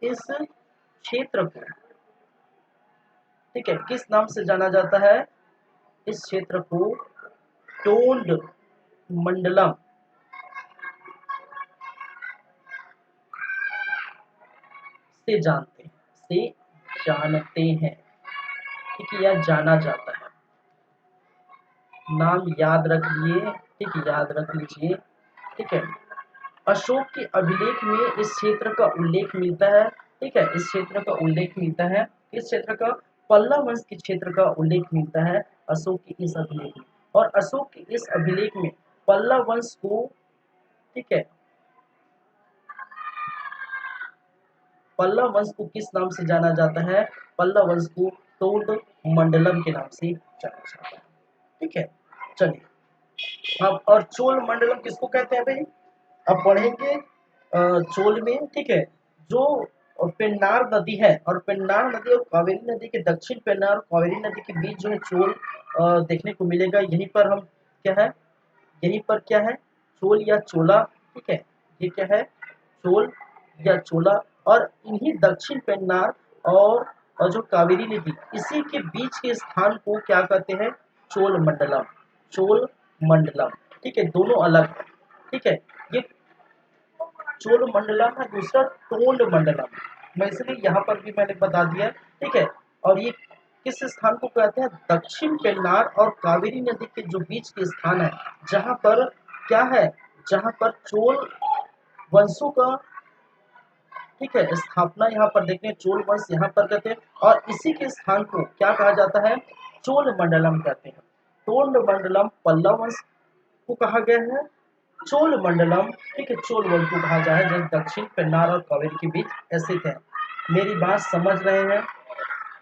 इस क्षेत्र को, ठीक है, किस नाम से जाना जाता है, इस क्षेत्र को टोंड मंडलम से जानते हैं, से जानते हैं। ठीक है, यह जाना जाता है, नाम याद रख लिए। ठीक है, याद रख लीजिए। ठीक है, अशोक के अभिलेख में इस क्षेत्र का उल्लेख मिलता है। ठीक है, इस क्षेत्र का उल्लेख मिलता है, इस क्षेत्र का, पल्लव वंश के क्षेत्र का उल्लेख मिलता है अशोक के इस अभिलेख में। और अशोक के इस अभिलेख में पल्लव वंश को, ठीक है, पल्लव वंश को किस नाम से जाना जाता है, पल्लव वंश को टोंड मंडलम के नाम से जाना जाता है। ठीक है, चलिए, अब और चोल मंडलम किसको कहते हैं भाई, अब पढ़ेंगे चोल में। ठीक है, जो पेन्नार नदी है, और पेन्नार नदी और कावेरी नदी के दक्षिण, पेन्नार और कावेरी नदी के बीच जो है चोल देखने को मिलेगा। यहीं पर हम, क्या है, यहीं पर क्या है, चोल या चोला। ठीक है, ये क्या है, चोल या चोला। और इन्हीं दक्षिण पेन्नार और जो कावेरी नदी, इसी के बीच के स्थान को क्या कहते हैं, चोल मंडलम, चोल मंडलम, ठीक है, दोनों अलग है, ठीक है। ये चोल मंडलम है, दूसरा टोंड मंडलम। मैं इसलिए यहाँ पर भी मैंने बता दिया, ठीक है। और ये किस स्थान को कहते हैं? दक्षिण पेन्नार और कावेरी नदी के जो बीच के स्थान है, जहाँ पर क्या है, जहाँ पर चोल वंशों का, ठीक है, स्थापना यहाँ पर देखते हैं, चोल वंश यहाँ पर कहते हैं, और इसी के स्थान को क्या कहा जाता है? चोल मंडलम कहते हैं। टोंड मंडलम पल्लव वंश को कहा गया है, चोल मंडलम, ठीक है, चोल वंश को कहा जाए, जो दक्षिण पेन्नार और कावेरी के बीच स्थित है। मेरी बात समझ रहे हैं?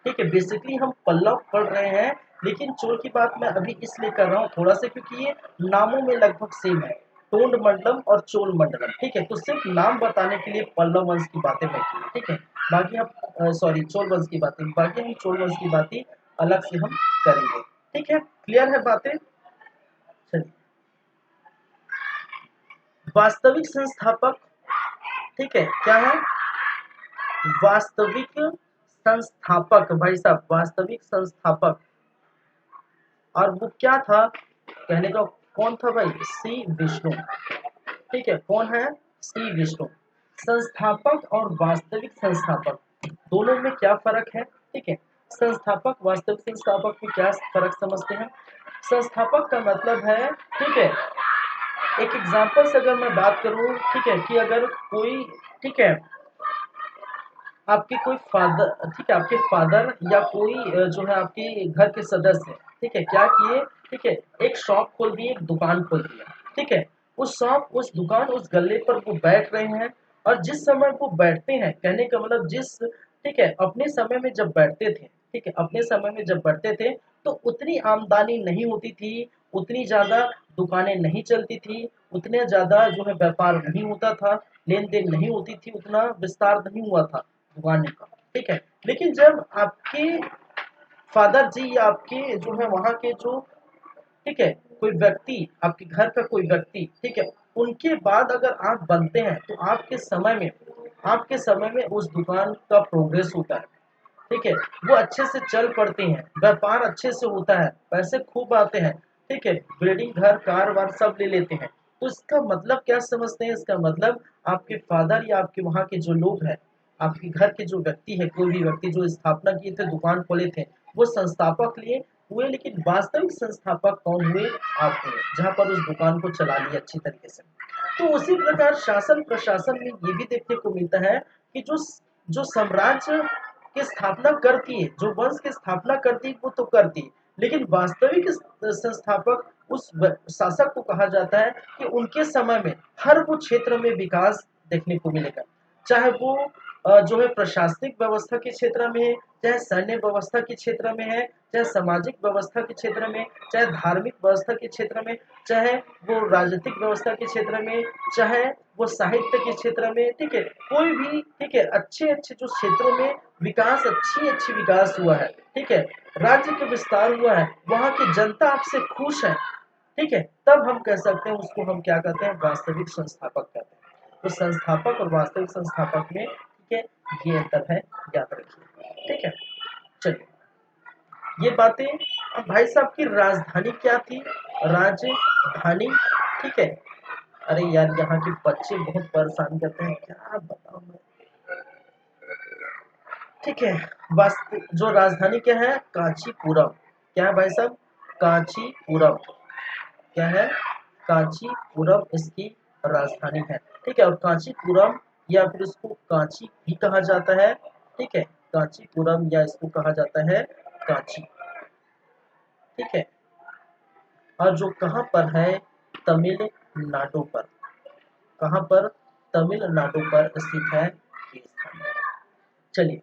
ठीक है, बेसिकली हम पल्लव पढ़ रहे हैं, लेकिन चोल की बात मैं अभी इसलिए कर रहा हूँ थोड़ा सा, क्योंकि ये नामों में लगभग सेम है, टोंड मंडलम और चोल मंडलम, ठीक है। तो सिर्फ नाम बताने के लिए पल्लव वंश की बातें मैं की, ठीक है। बाकी हम सॉरी चोल वंश की बातें, बाकी हम चोल वंश की बातें अलग से हम करेंगे, ठीक है। क्लियर है बातें? चलिए, वास्तविक संस्थापक, ठीक है, क्या है? वास्तविक संस्थापक, भाई साहब, वास्तविक संस्थापक। और वो क्या था कहने का? कौन था भाई? श्री विष्णु, ठीक है। कौन है? श्री विष्णु। संस्थापक और वास्तविक संस्थापक दोनों में क्या फर्क है? ठीक है, संस्थापक वास्तविक संस्थापक में क्या फर्क समझते हैं? संस्थापक का मतलब है, ठीक है, एक एग्जांपल से अगर मैं बात करूं, ठीक है, कि अगर कोई, ठीक है, आपके कोई फादर, ठीक है, आपके फादर या कोई जो है आपके घर के सदस्य, ठीक है, क्या किए? ठीक है, एक शॉप खोल दिए, एक दुकान खोल दिया, ठीक है। उस शॉप, उस दुकान, उस गल्ले पर वो बैठ रहे हैं, और जिस समय वो बैठते हैं, कहने का मतलब जिस, ठीक है, अपने समय में जब बैठते थे, ठीक है, अपने समय में जब बैठते थे, तो उतनी आमदनी नहीं होती थी, उतनी ज्यादा दुकानें नहीं चलती थी, उतने ज्यादा जो है व्यापार नहीं होता था, लेन देन नहीं होती थी, उतना विस्तार नहीं हुआ था दुकान का, ठीक है। लेकिन जब आपके फादर जी या आपके जो है वहां के जो, ठीक है, कोई व्यक्ति, आपके घर का कोई व्यक्ति, ठीक है, उनके बाद अगर आप बनते हैं, तो आपके समय में उस दुकान का प्रोग्रेस होता है, ठीक है, वो अच्छे से चल पड़ते हैं, व्यापार अच्छे से होता है, पैसे खूब आते हैं, ठीक है, बिल्डिंग, घर, कार वार सब ले लेते हैं। तो इसका मतलब क्या समझते हैं? इसका मतलब आपके फादर या आपके वहाँ के जो लोग हैं, आपके घर के जो व्यक्ति है, कोई भी व्यक्ति जो स्थापना किए थे, दुकान खोले थे, वो संस्थापक लिए हुए, लेकिन वास्तविक संस्थापक कौन हुए? आप हुए, जहाँ पर उस दुकान को चला लिया अच्छी तरीके से। तो उसी प्रकार शासन प्रशासन में ये भी देखने को मिलता है कि जो जो साम्राज्य की स्थापना करती है, जो वंश की स्थापना करती है, वो तो करती है, लेकिन वास्तविक संस्थापक उस शासक को कहा जाता है कि उनके समय में हर वो क्षेत्र में विकास देखने को मिलेगा, चाहे वो जो है प्रशासनिक व्यवस्था के क्षेत्र में है, चाहे सैन्य व्यवस्था के क्षेत्र में है, चाहे सामाजिक व्यवस्था के क्षेत्र में, चाहे धार्मिक व्यवस्था के क्षेत्र में, चाहे वो राजनीतिक व्यवस्था के क्षेत्र में, चाहे वो साहित्य के क्षेत्र में, ठीक है, कोई भी, ठीक है, अच्छे अच्छे जो क्षेत्रों में विकास, अच्छी अच्छी विकास हुआ है, ठीक है, राज्य का विस्तार हुआ है, वहाँ की जनता आपसे खुश है, ठीक है, तब हम कह सकते हैं, उसको हम क्या कहते हैं? वास्तविक संस्थापक कहते हैं। तो संस्थापक और वास्तविक संस्थापक में, ठीक है, ये अंतर है, याद रखिए, ठीक है। चलिए, ये बातें। अब भाई साहब की राजधानी क्या थी? राजधानी, ठीक है। अरे यार, यहाँ के बच्चे बहुत परेशान करते हैं, क्या बताऊं मैं, ठीक है। वास्तु जो राजधानी क्या है? कांचीपुरम। क्या है भाई साहब? कांचीपुरम। क्या है? कांचीपुरम इसकी राजधानी है, ठीक है। और कांचीपुरम, या फिर इसको कांची भी कहा जाता है, ठीक है, कांचीपुरम, या इसको कहा जाता है कांची, ठीक है। और जो कहाँ पर है? तमिलनाडु पर। कहाँ पर? तमिलनाडु पर स्थित है ये स्थान। चलिए,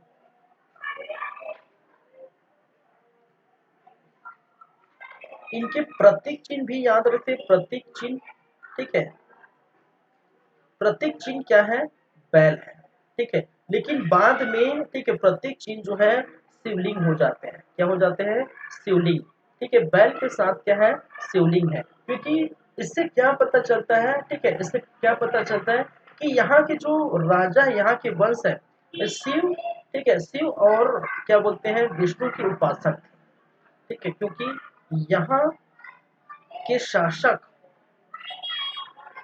इनके प्रतीक चिन्ह भी याद रखते, प्रतीक चिन्ह, ठीक है। प्रतीक चिन्ह क्या है? बैल है, ठीक है। लेकिन बाद में, ठीक है, प्रतीक चिन्ह जो है शिवलिंग हो जाते हैं। क्या हो जाते हैं? शिवलिंग, ठीक है। बैल के साथ क्या है? शिवलिंग है, क्योंकि इससे क्या पता चलता है, ठीक है, इससे क्या पता चलता है कि यहाँ के जो राजा, यहाँ के वंश है, शिव, ठीक है, शिव और क्या बोलते हैं, विष्णु के उपासक थे, ठीक है, क्योंकि यहाँ के शासक,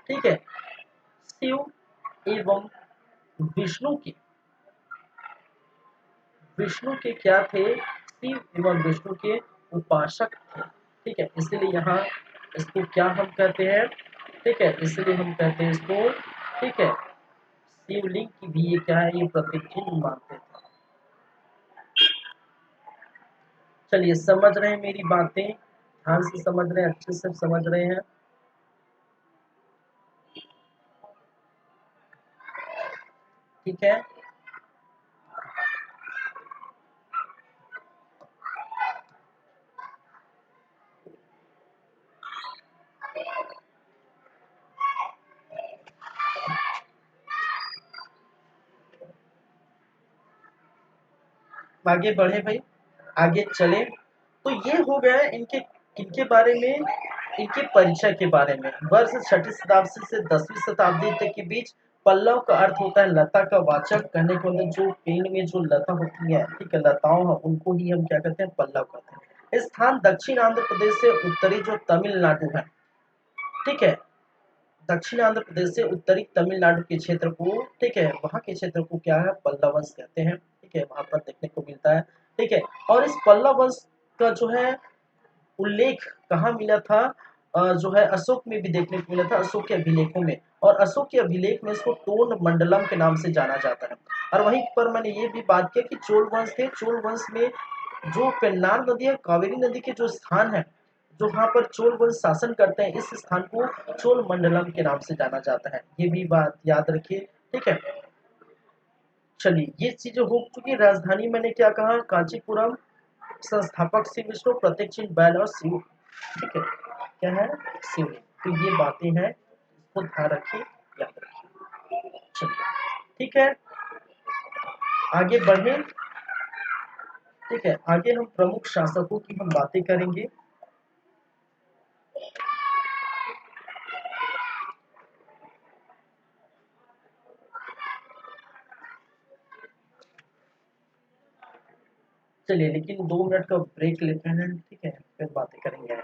ठीक है, शिव एवं विष्णु के, विष्णु के क्या थे, शिव एवं विष्णु के उपासक थे, ठीक है, इसलिए यहाँ इसको क्या हम कहते हैं, ठीक है, इसलिए हम कहते हैं इसको, ठीक है, शिवलिंग की भी ये क्या है, ये प्रतीक चिन्ह मानते थे। चलिए समझ रहे हैं मेरी बातें, ध्यान से समझ रहे हैं, अच्छे से समझ रहे हैं, ठीक है। आगे बढ़े भाई, आगे चले। तो ये हो गया इनके, इनके बारे में, इनके परिचय के बारे में। वर्ष 6ठी शताब्दी से 10वीं शताब्दी तक के बीच पल्लव का अर्थ होता है लता का वाचक, कहने को मतलब जो पेड़ में जो लता होती है, ठीक है, लताओं है, उनको ही हम क्या कहते हैं, पल्लव कहते हैं। इस स्थान दक्षिण आंध्र प्रदेश से उत्तरी जो तमिलनाडु है, ठीक है, दक्षिण आंध्र प्रदेश से उत्तरी तमिलनाडु के क्षेत्र को, ठीक है, वहां के क्षेत्र को क्या है, पल्लव वंश कहते हैं, ठीक है, वहां पर देखने को मिलता है, ठीक है। और इस पल्लव वंश का जो है उल्लेख कहाँ मिला था, जो है अशोक में भी देखने को मिला था, अशोक के अभिलेखों में, और अशोक के अभिलेख में इसको टोन मंडलम के नाम से जाना जाता है। और वहीं पर मैंने ये भी बात किया कि चोल वंश थे, चोल वंश में जो पेन्नार नदी है, कावेरी नदी के जो स्थान है, जो वहां पर चोल वंश शासन करते हैं, इस स्थान को चोल मंडलम के नाम से जाना जाता है, ये भी बात याद रखिए, ठीक है। चलिए ये चीजें हो चुकी, राजधानी मैंने क्या कहा, कांचीपुरम, संस्थापक श्री विष्णु, प्रत्येक चिन्ह बैल और शिव, ठीक है, क्या है, शिव। तो ये बातें हैं, इसको ध्यान रखिए, याद रखिए। चलिए ठीक है, आगे बढ़े, ठीक है, आगे हम प्रमुख शासकों की हम बातें करेंगे। चलिए लेकिन 2 मिनट का ब्रेक लेते हैं, ठीक है, फिर बातें करेंगे।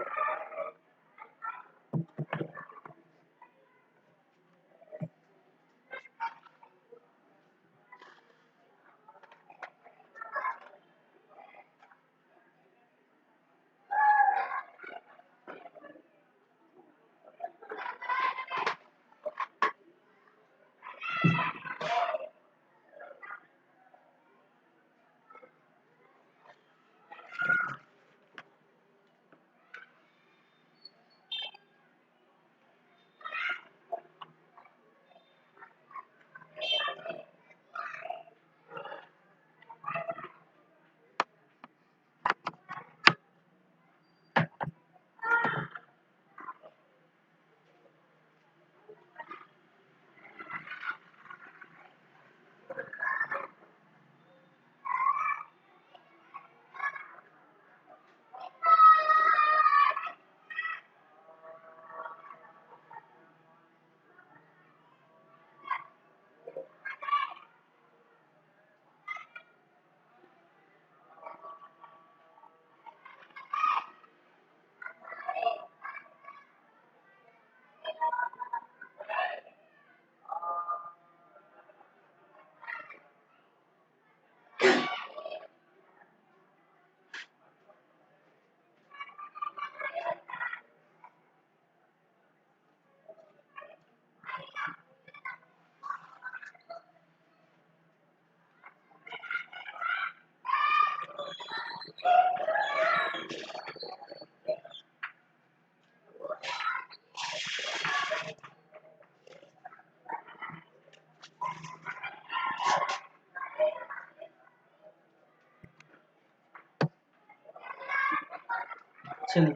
चलिए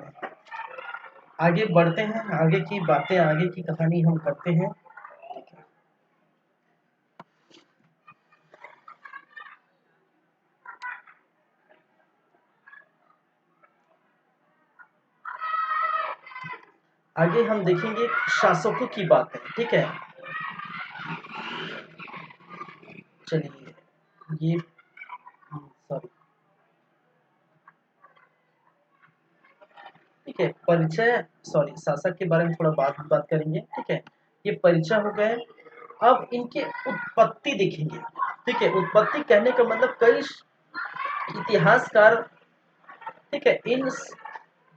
आगे बढ़ते हैं, आगे की बातें, आगे की कहानी हम करते हैं। आगे हम देखेंगे शासकों की बातें, ठीक है। चलिए ये सॉरी, ठीक है, परिचय सॉरी शासक के बारे में थोड़ा बात करेंगे, ठीक है। ये परिचय हो गए। अब इनके उत्पत्ति देखेंगे, ठीक है। उत्पत्ति कहने का मतलब कई इतिहासकार, ठीक है, इन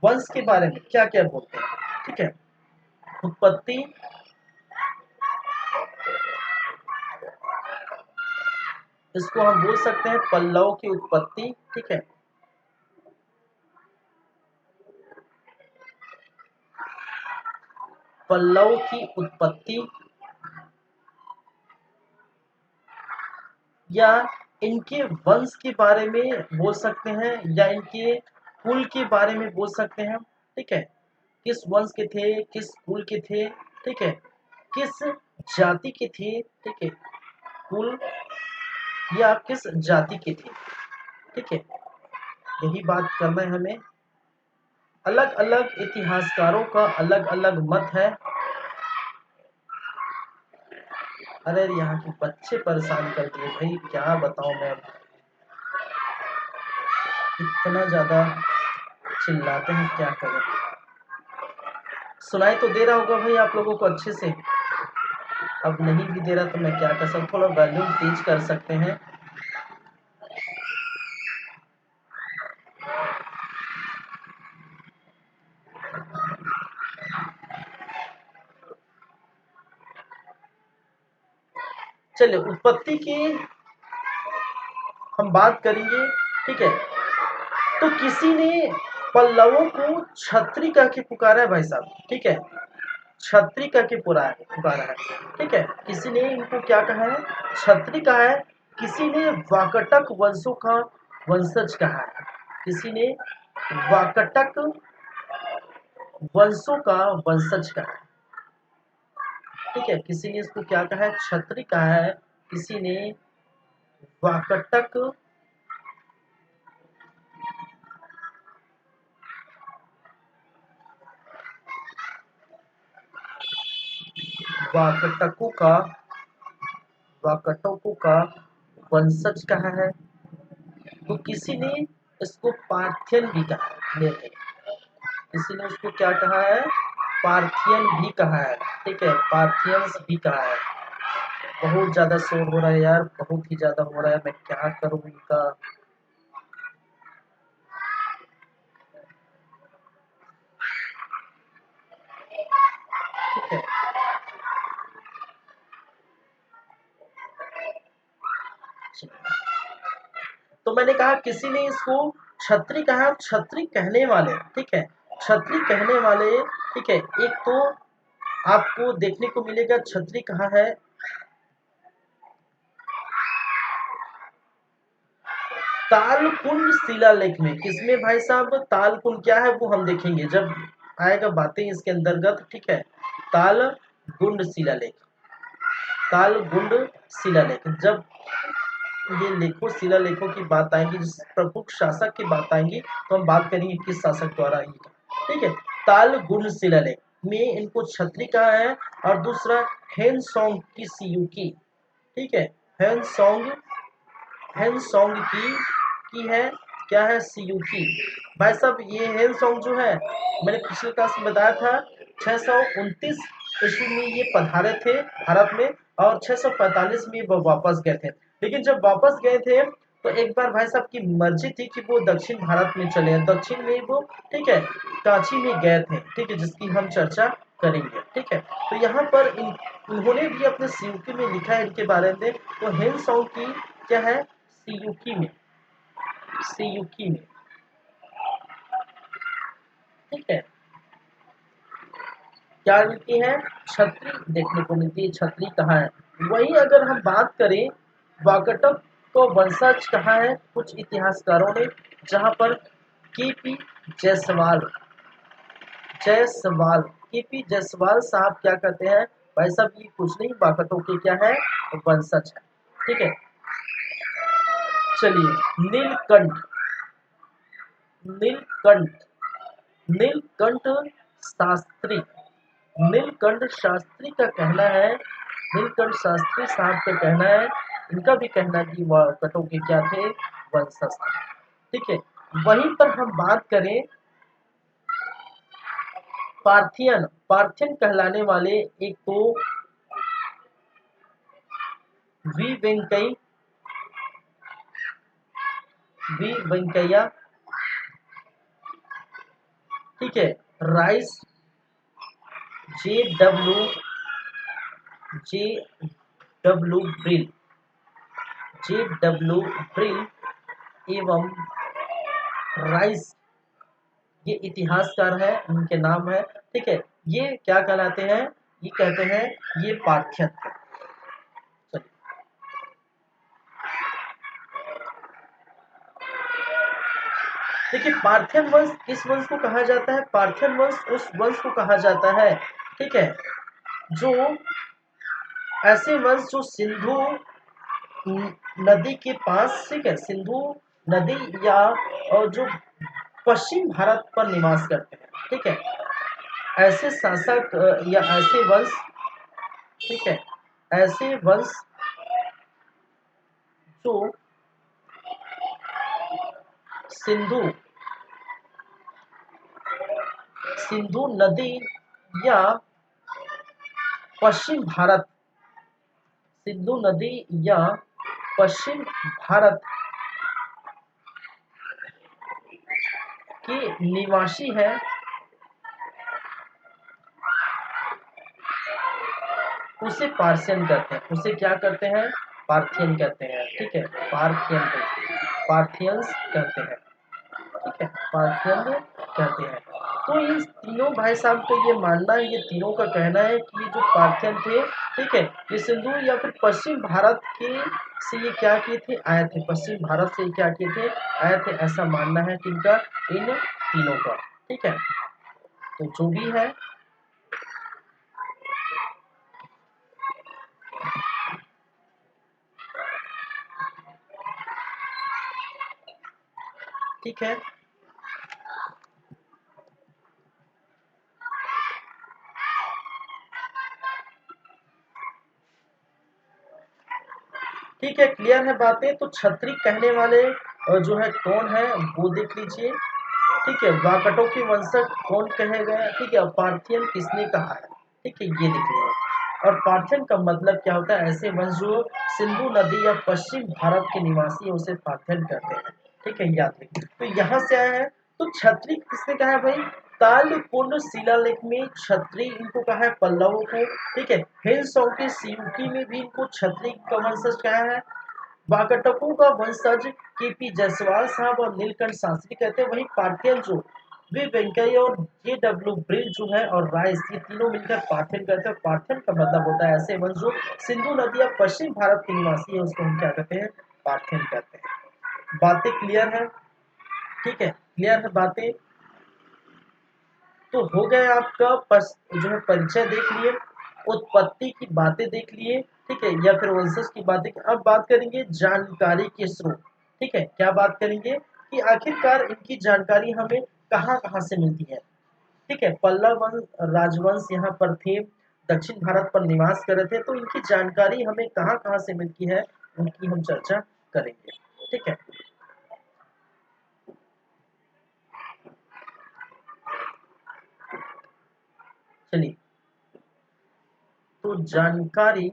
वंश के बारे में क्या क्या बोलते हैं, ठीक है। उत्पत्ति, इसको हम बोल सकते हैं पल्लव की उत्पत्ति, ठीक है। पल्लव की उत्पत्ति, या इनके वंश के बारे में बोल सकते हैं, या इनके कुल के बारे में बोल सकते हैं, ठीक है। किस वंश के थे, किस कुल के थे, ठीक है, किस जाति के थे, ठीक है, कुल या किस जाति के थे, ठीक है। यही बात करना है हमें। अलग अलग इतिहासकारों का अलग अलग मत है। अरे यहाँ के बच्चे परेशान कर दिए भाई, क्या बताऊं मैं, इतना ज्यादा चिल्लाते हैं, क्या करें। सुनाई तो दे रहा होगा भाई आप लोगों को अच्छे से। अब नहीं भी दे रहा तो मैं क्या कर सकता हूँ, थोड़ा वॉल्यूम तेज कर सकते हैं। चलिए उत्पत्ति की हम बात करेंगे, ठीक है। तो किसी ने पल्लवों को छत्री कह के पुकारा है भाई साहब, ठीक है। छत्री कह के पुकारा है, ठीक है। किसी ने इनको क्या कहा है, छत्री कहा है। किसी ने वाकटक वंशों का वंशज कहा है। किसी ने वाकटक वंशों का वंशज कहा है, ठीक है। किसी ने इसको क्या कहा है, छत्री कहा है। किसी ने वाकटक वाकटकों का वाकटकों का वंशज कहा है। तो किसी ने इसको पार्थियन भी कहा है, किसी ने उसको क्या कहा है, पार्थियन भी कहा है, ठीक है, पार्थियंस भी कहा है। बहुत ज्यादा शोर हो रहा है यार, बहुत ही ज्यादा हो रहा है, मैं क्या करूं इनका। ठीक है, तो मैंने कहा किसी ने इसको छत्री कहा, छत्री कहने वाले, ठीक है, छत्री कहने वाले, ठीक है। एक तो आपको देखने को मिलेगा छत्री कहाँ है, तालकुंड शिलालेख में। किसमें भाई साहब, तालकुंड क्या है वो हम देखेंगे जब आएगा बातें इसके अंतर्गत, ठीक है। तालगुंड शिलालेख, तालगुंड शिलालेख, जब ये लेखों शिलालेखों की बात आएगी, जिस प्रमुख शासक की बात आएगी, तो हम बात करेंगे किस शासक द्वारा ये, ठीक है। तालगुंड शिलालेख में इनको छत्री कहा है। और दूसरा हेनसोंग की सियुकी, ठीक है, हेनसोंग हेनसोंग की है, क्या है, सियुकी। भाई साहब ये हेनसोंग जो है, मैंने पिछले क्लास में बताया था 629 ईस्वी में ये पधारे थे भारत में, और 645 में वो वापस गए थे। लेकिन जब वापस गए थे तो एक बार भाई साहब की मर्जी थी कि वो दक्षिण भारत में चले, दक्षिण में वो, ठीक है, काशी में गए थे, ठीक है, जिसकी हम चर्चा करेंगे, ठीक है। तो यहाँ पर इन्होंने भी अपने सियुकी में लिखा है इनके बारे में। तो हेनसोंग की क्या है, सियुकी में, सियुकी में, ठीक है, क्या मिलती है, छतरी देखने को मिलती है। छतरी कहाँ है, वही अगर हम बात करें वाकटक को वंशज कहाँ है, कुछ इतिहासकारों ने, जहां पर केपी जायसवाल जायसवाल केपी जायसवाल साहब क्या कहते हैं, भाई साहब ये कुछ नहीं, वाकटों के क्या है, वंशज है, ठीक है। चलिए नीलकंठ, नीलकंठ नीलकंठ शास्त्री, नीलकंठ शास्त्री का कहना है, नीलकंठ शास्त्री साहब का कहना है, इनका भी कहना है कि वाकटों के क्या थे, वंशज थे, ठीक है। वहीं पर हम बात करें पार्थियन पार्थियन कहलाने वाले एक तो वी वेंकई वी वेंकैया, ठीक है, rice, J W J W Brill J W Brill एवं राइस, ये इतिहासकार है, उनके नाम है, ठीक है। ये क्या कहलाते हैं, ये कहते हैं ये पार्थियन। देखिए पार्थियन वंश किस वंश को कहा जाता है, पार्थियन वंश उस वंश को कहा जाता है, ठीक है, जो ऐसे वंश जो सिंधु नदी के पास, ठीक है, सिंधु नदी या और जो पश्चिम भारत पर निवास करते हैं, ठीक है, ऐसे शासक या ऐसे वंश, ठीक है, ऐसे वंश जो सिंधु सिंधु नदी या पश्चिम भारत सिंधु नदी या पश्चिम भारत के निवासी है, उसे पार्थियन कहते हैं, उसे क्या करते हैं, पार्थियन कहते हैं, ठीक है, पार्थियन पार्थियंस कहते हैं, ठीक है, पार्थियन कहते हैं। तो ये तीनों भाई साहब का ये मानना है, ये तीनों का कहना है कि ये जो पार्थियन थे, ठीक है, ये सिंधु या फिर पश्चिम भारत के से ये क्या किए थे, आए थे, पश्चिम भारत से क्या किए थे, आए थे, ऐसा मानना है किनका, इन तीनों का, ठीक है। तो जो भी है, ठीक है, ठीक है, क्लियर है बातें। तो छत्री कहने वाले जो है कौन है वो देख लीजिए, ठीक है, वाकटों के वंशज कौन कहे गए, ठीक है, पार्थियन किसने कहा है, ठीक है, ये देख लीजिए। और पार्थियन का मतलब क्या होता है, ऐसे वंश जो सिंधु नदी या पश्चिम भारत के निवासी है उसे पार्थियन कहते हैं, ठीक है, याद रखिए। तो यहाँ से आया है, तो छत्री किसने कहा है भाई, तालपूर्ण शिलालेख में छत्री इनको कहा है पल्लवों को, ठीक है, हिलसॉन्ग के सीयूकी में भी इनको छत्री का वंशज कहा है, वाकटकों का वंशज केपी जायसवाल साहब और नीलकंठ शास्त्री कहते हैं, वही पार्थियन जो वे वेंकैया और जे डब्ल्यू ब्रिल जो है और राइस, ये तीनों मिलकर पार्थियन कहते हैं। पार्थियन का मतलब होता है ऐसे वंश जो सिंधु नदी या पश्चिम भारत के निवासी है, उसको हम क्या कहते हैं, पार्थियन कहते हैं। बातें क्लियर है, ठीक है, क्लियर है बातें। तो हो गया आपका जो है परिचय देख लिए, उत्पत्ति की बातें देख लिए, ठीक है, या फिर वंशज की बातें। अब बात करेंगे जानकारी के स्रोत, ठीक है, क्या बात करेंगे कि आखिरकार इनकी जानकारी हमें कहाँ कहाँ से मिलती है, ठीक है, पल्लव वंश राजवंश यहाँ पर थे, दक्षिण भारत पर निवास कर रहे थे, तो इनकी जानकारी हमें कहाँ कहाँ से मिलती है, उनकी हम चर्चा करेंगे, ठीक है। चलिए, तो जानकारी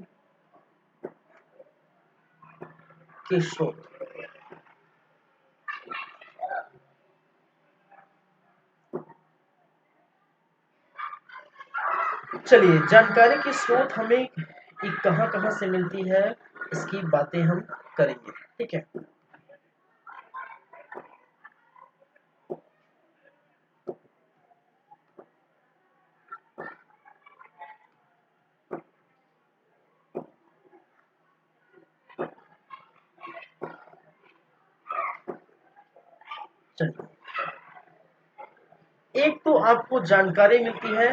के स्रोत, चलिए जानकारी के स्रोत हमें कहाँ कहाँ से मिलती है, इसकी बातें हम करेंगे, ठीक है। चलिए, एक तो आपको जानकारी मिलती है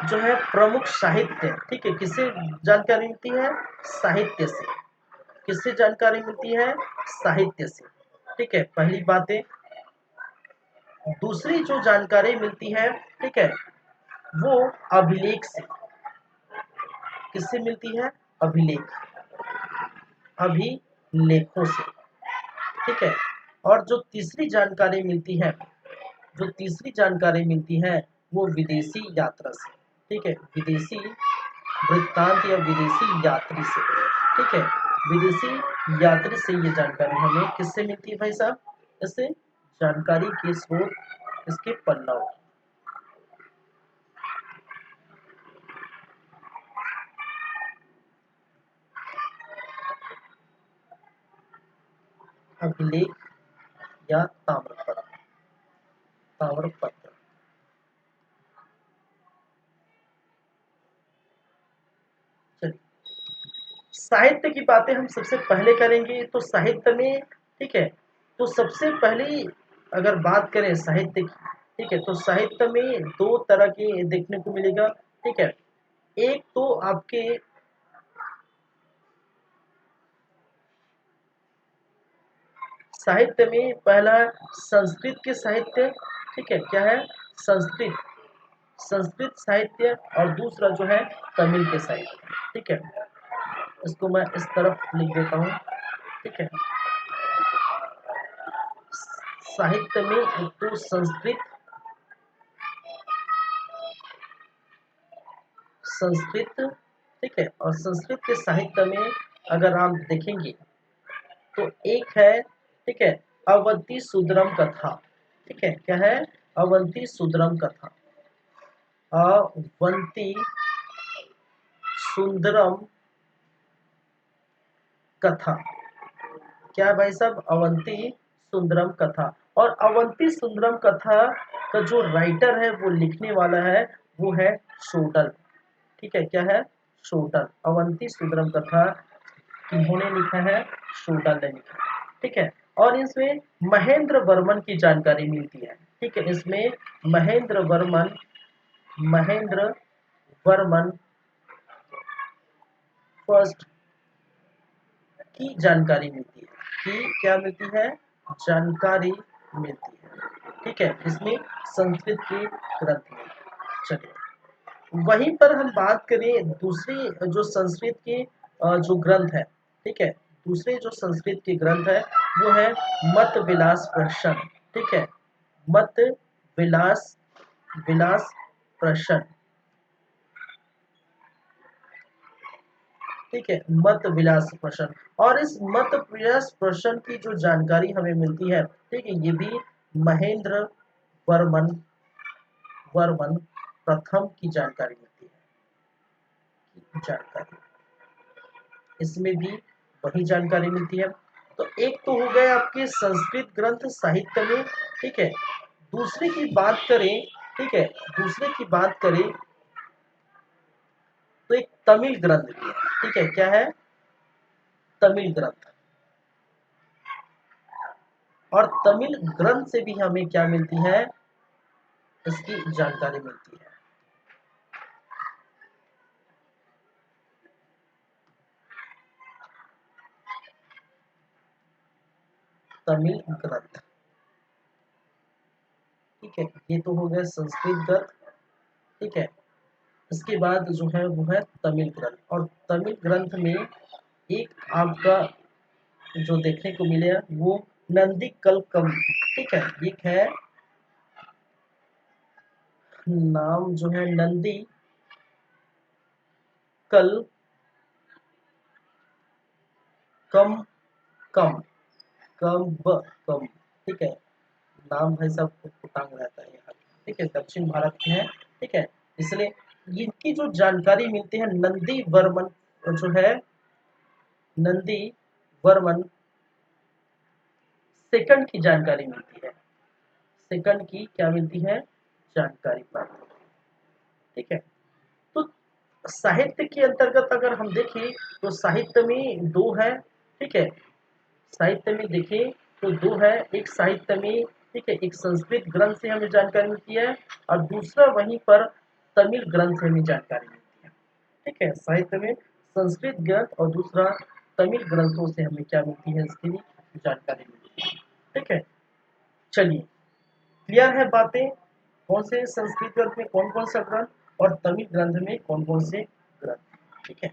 जो है प्रमुख साहित्य, ठीक है, किससे जानकारी मिलती है, साहित्य से, किससे जानकारी मिलती है, साहित्य से, ठीक है, पहली बातें। दूसरी जो जानकारी मिलती है, ठीक है, वो अभिलेख से, किससे मिलती है, अभिलेख, अभिलेखों से, ठीक है। और जो तीसरी जानकारी मिलती है, जो तीसरी जानकारी मिलती है वो विदेशी यात्रा से, ठीक है, विदेशी वृत्तांत या विदेशी यात्री से, ठीक है, विदेशी यात्री से ये जानकारी हमें किससे मिलती है भाई साहब? इससे जानकारी के स्रोत इसके पन्नाओं। अभिलेख या ताम्रपत्र, ताम्रपत्र। चलिए, साहित्य की बातें हम सबसे पहले करेंगे। तो साहित्य में, ठीक है, तो सबसे पहले अगर बात करें साहित्य की, ठीक है, तो साहित्य में दो तरह के देखने को मिलेगा, ठीक है। एक तो आपके साहित्य में पहला संस्कृत के साहित्य, ठीक है, क्या है? संस्कृत, संस्कृत साहित्य। और दूसरा जो है तमिल के साहित्य, ठीक है। इसको मैं इस तरफ लिख देता हूँ, ठीक है। साहित्य में एक तो संस्कृत, संस्कृत, ठीक है, और संस्कृत के साहित्य में अगर आप देखेंगे तो एक है, ठीक है, अवंती सुंदरम कथा, ठीक है, क्या है? अवंती सुंदरम कथा, अवंती सुंदरम कथा, क्या है भाई साहब? अवंती सुंदरम कथा। और अवंती सुंदरम कथा का जो राइटर है, वो लिखने वाला है, वो है शोडल, ठीक है, क्या है? शोडल। अवंती सुंदरम कथा किन्होंने लिखा है? शोडल ने लिखा है, ठीक है। और इसमें महेंद्र वर्मन की जानकारी मिलती है, ठीक है। इसमें महेंद्र वर्मन, महेंद्र वर्मन फर्स्ट की जानकारी मिलती है, कि क्या मिलती है? जानकारी मिलती है, ठीक है, इसमें संस्कृत के ग्रंथ में। चलिए, वहीं पर हम बात करें दूसरी जो संस्कृत के जो ग्रंथ है, ठीक है, दूसरे जो संस्कृत के ग्रंथ है वो है मत विलास प्रश्न, ठीक है, मत विलास, विलास प्रश्न, ठीक है, मत विलास प्रश्न। और इस मत विलास प्रश्न की जो जानकारी हमें मिलती है, ठीक है, ये भी महेंद्र वर्मन, वर्मन प्रथम की जानकारी मिलती है, जानकारी इसमें भी वही जानकारी मिलती है। तो एक तो हो गए आपके संस्कृत ग्रंथ साहित्य में, ठीक है। दूसरे की बात करें, ठीक है, दूसरे की बात करें तो एक तमिल ग्रंथ भी है, ठीक है, क्या है? तमिल ग्रंथ। और तमिल ग्रंथ से भी हमें क्या मिलती है? इसकी जानकारी मिलती है। तमिल ग्रंथ, ठीक है, ये तो हो गया संस्कृत ग्रंथ, ठीक है। इसके बाद जो है वो है तमिल ग्रंथ। और तमिल ग्रंथ में एक आपका जो देखने को मिले वो नंदी कलकम, ठीक है, एक है नाम जो है नंदी कल कम, कम, कम, ठीक है। नाम है सब टांग रहता है यहाँ, ठीक है, दक्षिण भारत में है, ठीक है। इसलिए इनकी जो जानकारी मिलती है नंदी वर्मन जो है, नंदी वर्मन सेकंड की जानकारी मिलती है, सेकंड की क्या मिलती है? जानकारी प्राप्त, ठीक है। तो साहित्य के अंतर्गत अगर हम देखें तो साहित्य में दो है, ठीक है, साहित्य में देखें तो दो है। एक साहित्य में, ठीक है, एक संस्कृत ग्रंथ से हमें जानकारी मिलती है, और दूसरा वहीं पर तमिल ग्रंथ से हमें जानकारी मिलती है, ठीक है। साहित्य में संस्कृत ग्रंथ और दूसरा तमिल ग्रंथों से हमें क्या मिलती है? इसकी जानकारी मिलती है, ठीक है। चलिए, क्लियर है बातें? कौन से संस्कृत ग्रंथ में कौन कौन सा ग्रंथ और तमिल ग्रंथ में कौन कौन से ग्रंथ, ठीक है।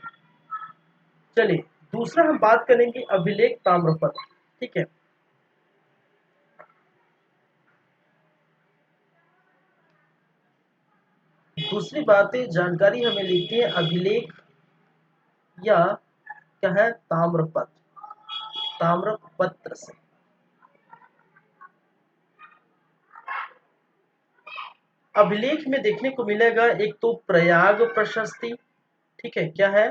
चलिए, दूसरा हम बात करेंगे अभिलेख ताम्रपत्र, ठीक है। दूसरी बात है, जानकारी हमें लिखती है अभिलेख या क्या है ताम्रपत्र से। अभिलेख में देखने को मिलेगा एक तो प्रयाग प्रशस्ति, ठीक है, क्या है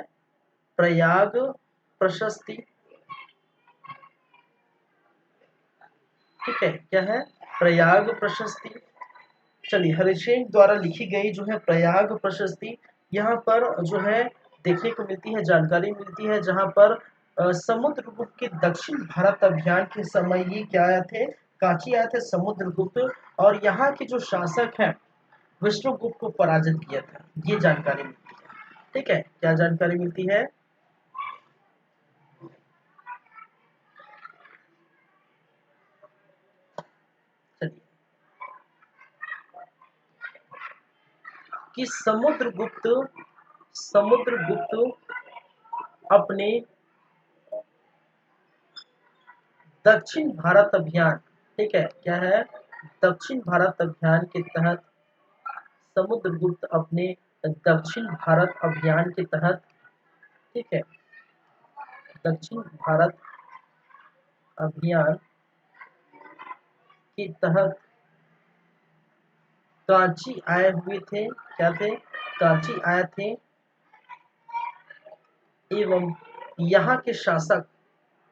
प्रयाग प्रशस्ति, ठीक है, क्या है प्रयाग प्रशस्ति। चलिए, हरिशेन द्वारा लिखी गई जो है प्रयाग प्रशस्ति, यहाँ पर जो है देखने को मिलती है, जानकारी मिलती है, जहाँ पर समुद्रगुप्त के दक्षिण भारत अभियान के समय ये क्या आए थे, कांची आए थे समुद्रगुप्त, और यहाँ के जो शासक हैं विष्णुगुप्त को पराजित किया था, ये जानकारी मिलती है। ठीक है, क्या जानकारी मिलती है, चलिए, कि समुद्रगुप्त अपने दक्षिण भारत अभियान, ठीक है, क्या है दक्षिण भारत अभियान के तहत, समुद्रगुप्त अपने दक्षिण भारत अभियान के तहत, ठीक है, दक्षिण भारत अभियान के तहत कांची आए हुए थे, क्या थे, कांची आए थे, एवं यहाँ के शासक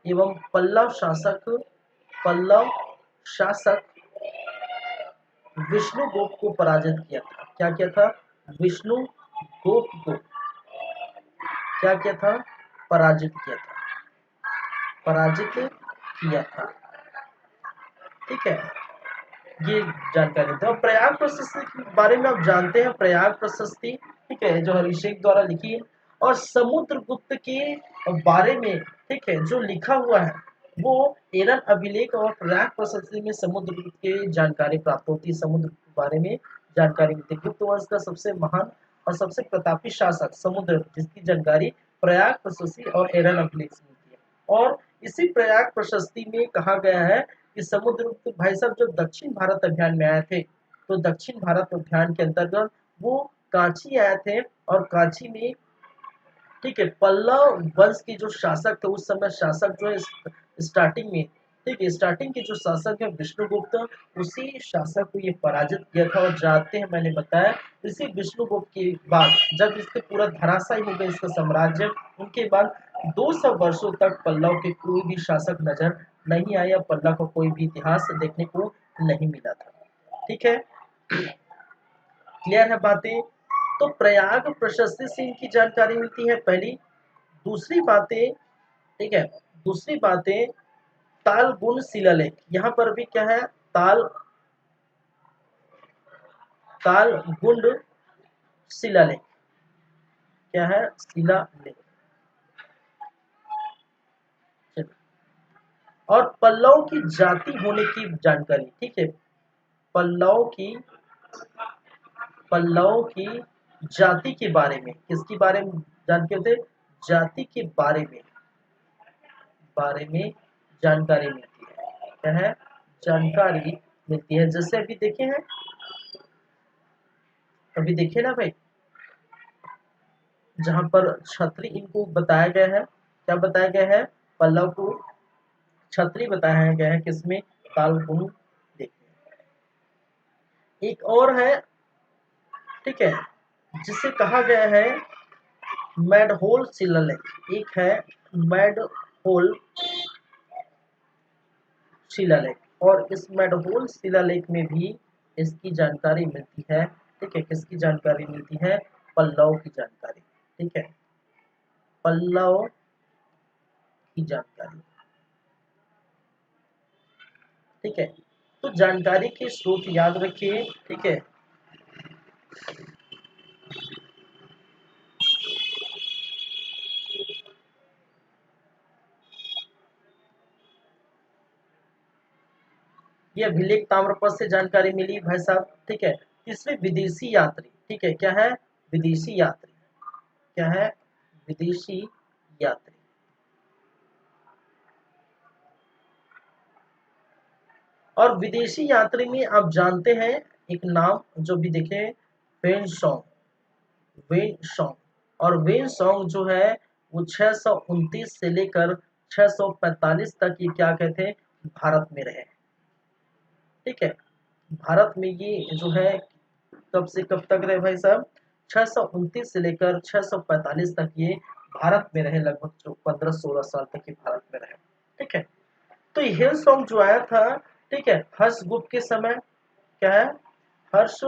एवं पल्लव शासक विष्णुगुप्त को पराजित किया था। क्या किया था, विष्णुगुप्त को क्या किया था, पराजित किया था, पराजित किया था, ठीक है, ये जानकारी था। प्रयाग प्रशस्ति के बारे में आप जानते हैं, प्रयाग प्रशस्ति, ठीक है, जो हरिशेख द्वारा लिखी है, और समुद्रगुप्त के बारे में, ठीक है, जो लिखा हुआ है वो एरन अभिलेख और प्रयाग प्रशस्ति में समुद्रगुप्त की जानकारी प्राप्त होती है, समुद्र के बारे में जानकारी मिलती है। गुप्त वंश का सबसे महान और सबसे प्रतापी शासक समुद्र, जिसकी जानकारी प्रयाग प्रशस्ति और एरन अभिलेख से मिलती है। और इसी प्रयाग प्रशस्ति में कहा गया है कि समुद्रगुप्त भाई साहब जब दक्षिण भारत अभियान में आए थे, तो दक्षिण भारत अभियान के अंतर्गत वो कांची आए थे, और कांची में, ठीक है, पल्लव वंश के जो शासक थे उस समय, शासक जो है स्टार्टिंग में, ठीक है, स्टार्टिंग के जो शासक है विष्णुगुप्त, उसी शासक को ये पराजित किया था। और जानते हैं, मैंने बताया, इसी विष्णुगुप्त के बाद जब इसके पूरा धराशायी हो गया इसका साम्राज्य, उनके बाद 200 वर्षों तक पल्लव के कोई भी शासक नजर नहीं आया, पल्लव का कोई भी इतिहास देखने को नहीं मिला था। ठीक है, क्लियर है बातें। तो प्रयाग प्रशस्ति से इनकी जानकारी मिलती है पहली। दूसरी बातें, ठीक है, दूसरी बातें ताल गुण शिलालेख, यहाँ पर भी क्या है, ताल गुंड शिलालेख, क्या है, शिलालेख, और पल्लव की जाति होने की जानकारी, ठीक है, पल्लव की पल्लव की जाति के बारे में, किसके बारे में जानते होते, जाति के बारे में जानकारी मिलती है, क्या है, जानकारी मिलती है। जैसे अभी देखे हैं, अभी देखे ना भाई, जहां पर छतरी इनको बताया गया है, क्या बताया गया है, पल्लव को छतरी बताया गया है, किसमें, कालगुण देखिए। एक और है, ठीक है, जिसे कहा गया है मैडहोल शिलालेख, एक है मैडहोल शिलालेख, और इस मैडहोल शिलालेख में भी इसकी जानकारी मिलती है, ठीक है, किसकी जानकारी मिलती है, पल्लव की जानकारी, ठीक है, पल्लव की जानकारी, ठीक है। तो जानकारी के स्रोत याद रखिए, ठीक है, ये अभिलेख ताम्रपत्र से जानकारी मिली भाई साहब, ठीक है। तीसरे विदेशी यात्री, ठीक है, क्या है, विदेशी यात्री, क्या है, विदेशी यात्री, और विदेशी यात्री में आप जानते हैं एक नाम जो भी देखे, फेंगशोंग, वेन सॉन्ग। और वेन सॉन्ग जो है वो 629 से लेकर 645 तक ये क्या कहते हैं, भारत में रहे। ठीक है, भारत में ये जो है कब से कब तक रहे भाई साहब, 629 से लेकर 645 तक ये भारत में रहे, लगभग जो 15-16 साल तक ये भारत में रहे। ठीक है, तो ये हिल सॉन्ग जो आया था, ठीक है, हर्षगुप्त के समय, क्या है, हर्ष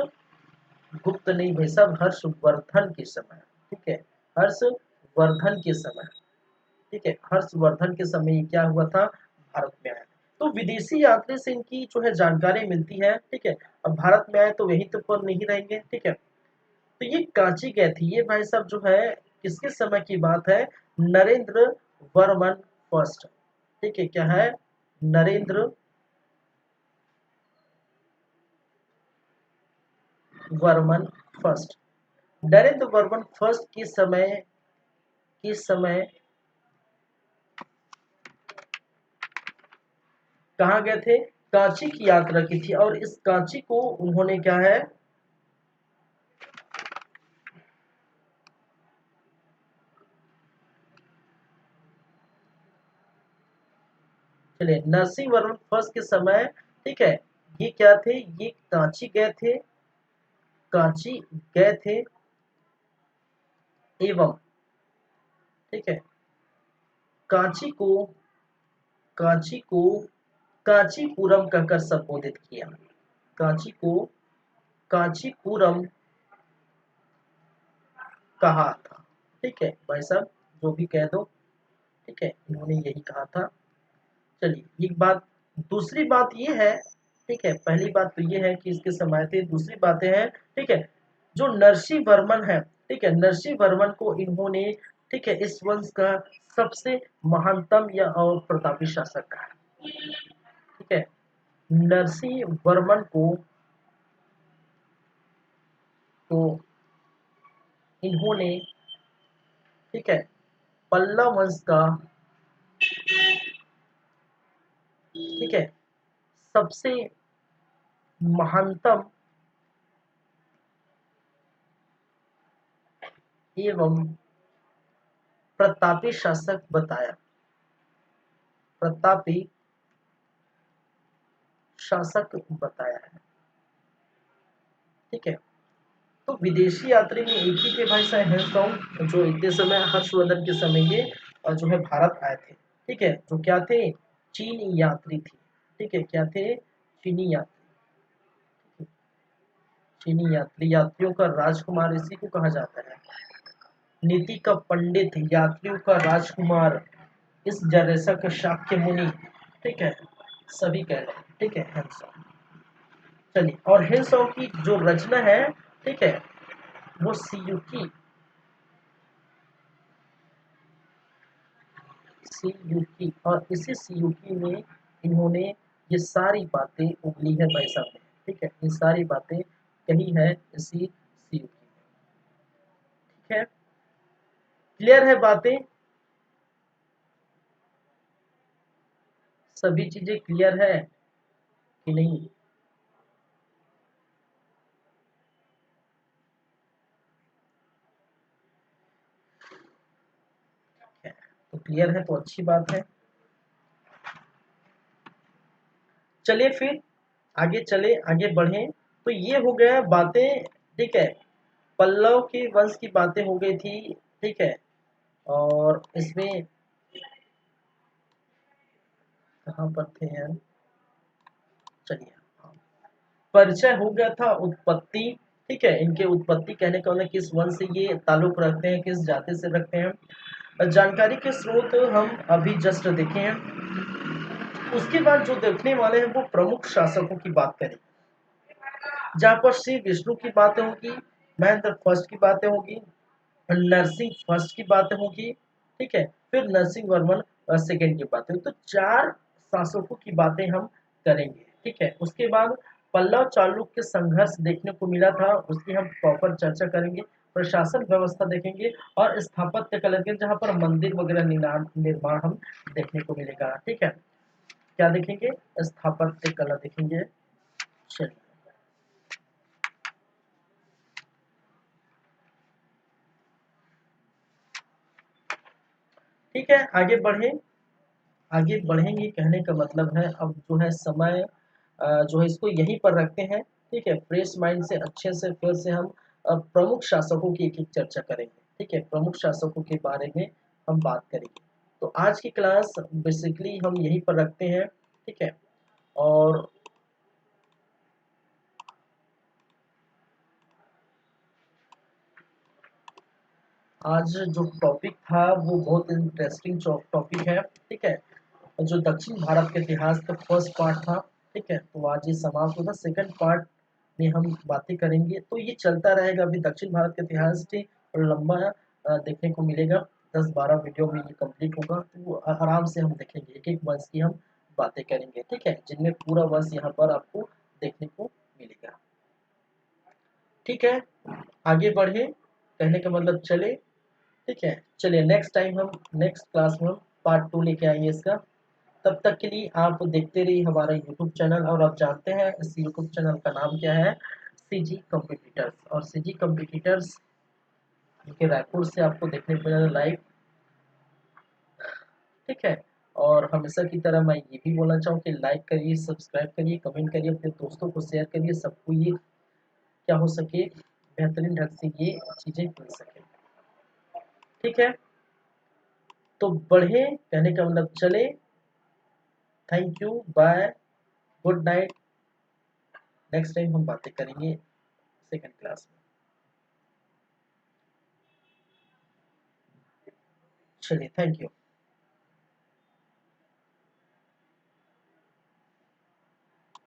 गुप्त नहीं भाई साहब, हर्षवर्धन के समय। ठीक है, हर्षवर्धन के समय। ठीक है, हर्षवर्धन के समय ये क्या हुआ था, भारत में आया। तो विदेशी यात्री से इनकी जो है जानकारी मिलती है। ठीक है, अब भारत में आए तो वहीं तो पर नहीं रहेंगे। ठीक है, तो ये कांची गए थे, ये भाई साहब जो है किसके समय की बात है, नरेंद्र वर्मन फर्स्ट। ठीक है, क्या है, नरेंद्र वर्मन फर्स्ट। नरेंद्र वर्मन फर्स्ट किस समय कहाँ गए थे, कांची की यात्रा की थी। और इस कांची को उन्होंने क्या है, चलिए, नरसिंह वर्मन फर्स्ट के समय, ठीक है, ये क्या थे, ये कांची गए थे, कांची गए थे एवं, ठीक है, कांची को कांची को कांचीपुरम कहकर संबोधित किया। कांची को कांचीपुरम कहा था। ठीक है भाई साहब, जो भी कह दो, ठीक है, इन्होंने यही कहा था। चलिए, एक बात, दूसरी बात ये है, ठीक है, पहली बात तो ये है कि इसके समय थे, दूसरी बातें हैं, ठीक है, जो नरसिंह वर्मन है, ठीक है, नरसिंह वर्मन को इन्होंने, ठीक है, इस वंश का सबसे महानतम या और प्रतापी शासक कहा। ठीक है, नरसिंह वर्मन को इन्होंने, ठीक है, पल्लव वंश का, ठीक है, सबसे महानतम एवं प्रतापी शासक बताया। प्रतापी शासक बताया है। ठीक है, तो विदेशी यात्री में एक ही थे भाई साहब हेंसोंग, जो इतने समय हर्षवर्धन के समय ये जो है भारत आए थे। ठीक है, जो क्या थे, चीनी यात्री थे। ठीक है, क्या थे, चीनी यात्री। चीनी यात्री, यात्रियों का राजकुमार इसी को कहा जाता है। नीति का पंडित, यात्रियों का राजकुमार, इस जरेसा का शाक्य मुनि। ठीक है, सभी कह रहे हैं। ठीक है, हेंसोंग। चलिए, और हेंसोंग की जो रचना है, ठीक है, वो सीयूकी, और इसी सीयूकी में इन्होंने ये सारी बातें उगली है भाई साहब ने। ठीक है, ये सारी बातें कही है इसी सीयूकी में। ठीक है, क्लियर है बातें, सभी चीजें क्लियर है कि नहीं। है, तो क्लियर है तो अच्छी बात है। चलिए फिर आगे चले, आगे बढ़े। तो ये हो गया बातें, ठीक है, पल्लव के वंश की बातें हो गई थी। ठीक है, और इसमें कहाँ पर थे यार, चलिए, हाँ, परिचय हो गया था, उत्पत्ति। ठीक है, इनके उत्पत्ति कहने का मतलब किस वंश से ये ताल्लुक रखते हैं, किस जाति से रखते हैं, जानकारी के स्रोत हम अभी जस्ट देखे हैं। उसके बाद जो देखने वाले हैं वो प्रमुख शासकों की बात करें, जहाँ पर श्री विष्णु की बातें होगी, महेंद्र फर्स्ट की बातें होगी, नरसिंह फर्स्ट की बातें होगी। ठीक है, फिर नरसिंह वर्मन सेकेंड की बातें, तो चार शासकों की बातें हम करेंगे। ठीक है, उसके बाद पल्लव चालुक्य के संघर्ष देखने को मिला था, उसकी हम प्रॉपर चर्चा करेंगे। प्रशासन व्यवस्था देखेंगे, और स्थापत्य कला के जहाँ पर मंदिर वगैरह निर्माण निर्माण हम देखने को मिलेगा। ठीक है, क्या देखेंगे, स्थापत्य कला देखेंगे। चलिए, ठीक है, आगे बढ़े। आगे बढ़ेंगे कहने का मतलब है अब जो है समय जो है इसको यहीं पर रखते हैं। ठीक है, फ्रेश माइंड से अच्छे से फिर से हम प्रमुख शासकों की एक एक चर्चा करेंगे। ठीक है, प्रमुख शासकों के बारे में हम बात करेंगे। तो आज की क्लास बेसिकली हम यहीं पर रखते हैं। ठीक है, और आज जो टॉपिक था वो बहुत इंटरेस्टिंग टॉपिक है। ठीक है, जो दक्षिण भारत के इतिहास का फर्स्ट पार्ट था। ठीक है, तो आज ये समाप्त होगा। सेकंड पार्ट में हम बातें करेंगे, तो ये चलता रहेगा। अभी दक्षिण भारत के इतिहास से लंबा देखने को मिलेगा। 10-12 वीडियो में ये कंप्लीट होगा, तो आराम से हम देखेंगे, एक एक वर्ष की हम बातें करेंगे। ठीक है, जिनमें पूरा वर्ष यहाँ पर आपको देखने को मिलेगा। ठीक है, आगे बढ़े कहने का मतलब चले। ठीक है, चलिए नेक्स्ट टाइम हम नेक्स्ट क्लास में हम पार्ट 2 लेके आएंगे इसका। तब तक के लिए आप देखते रहिए हमारा यूट्यूब चैनल। और आप जानते हैं इस यूट्यूब चैनल का नाम क्या है? CG competitors. और सीजी कॉम्पिटिटर्स के रायपुर से आपको देखने को मिलेगा लाइव। ठीक है, और हमेशा की तरह मैं ये भी बोलना चाहूँ कि लाइक करिए, सब्सक्राइब करिए, कमेंट करिए, अपने दोस्तों को शेयर करिए, सबको ये क्या हो सके बेहतरीन ढंग से ये चीज़ें मिल सके। ठीक है, तो बढ़े कहने का मतलब चले। Thank you, bye, good night. Next time हम बातें करेंगे सेकंड क्लास में। चलिए, थैंक यू।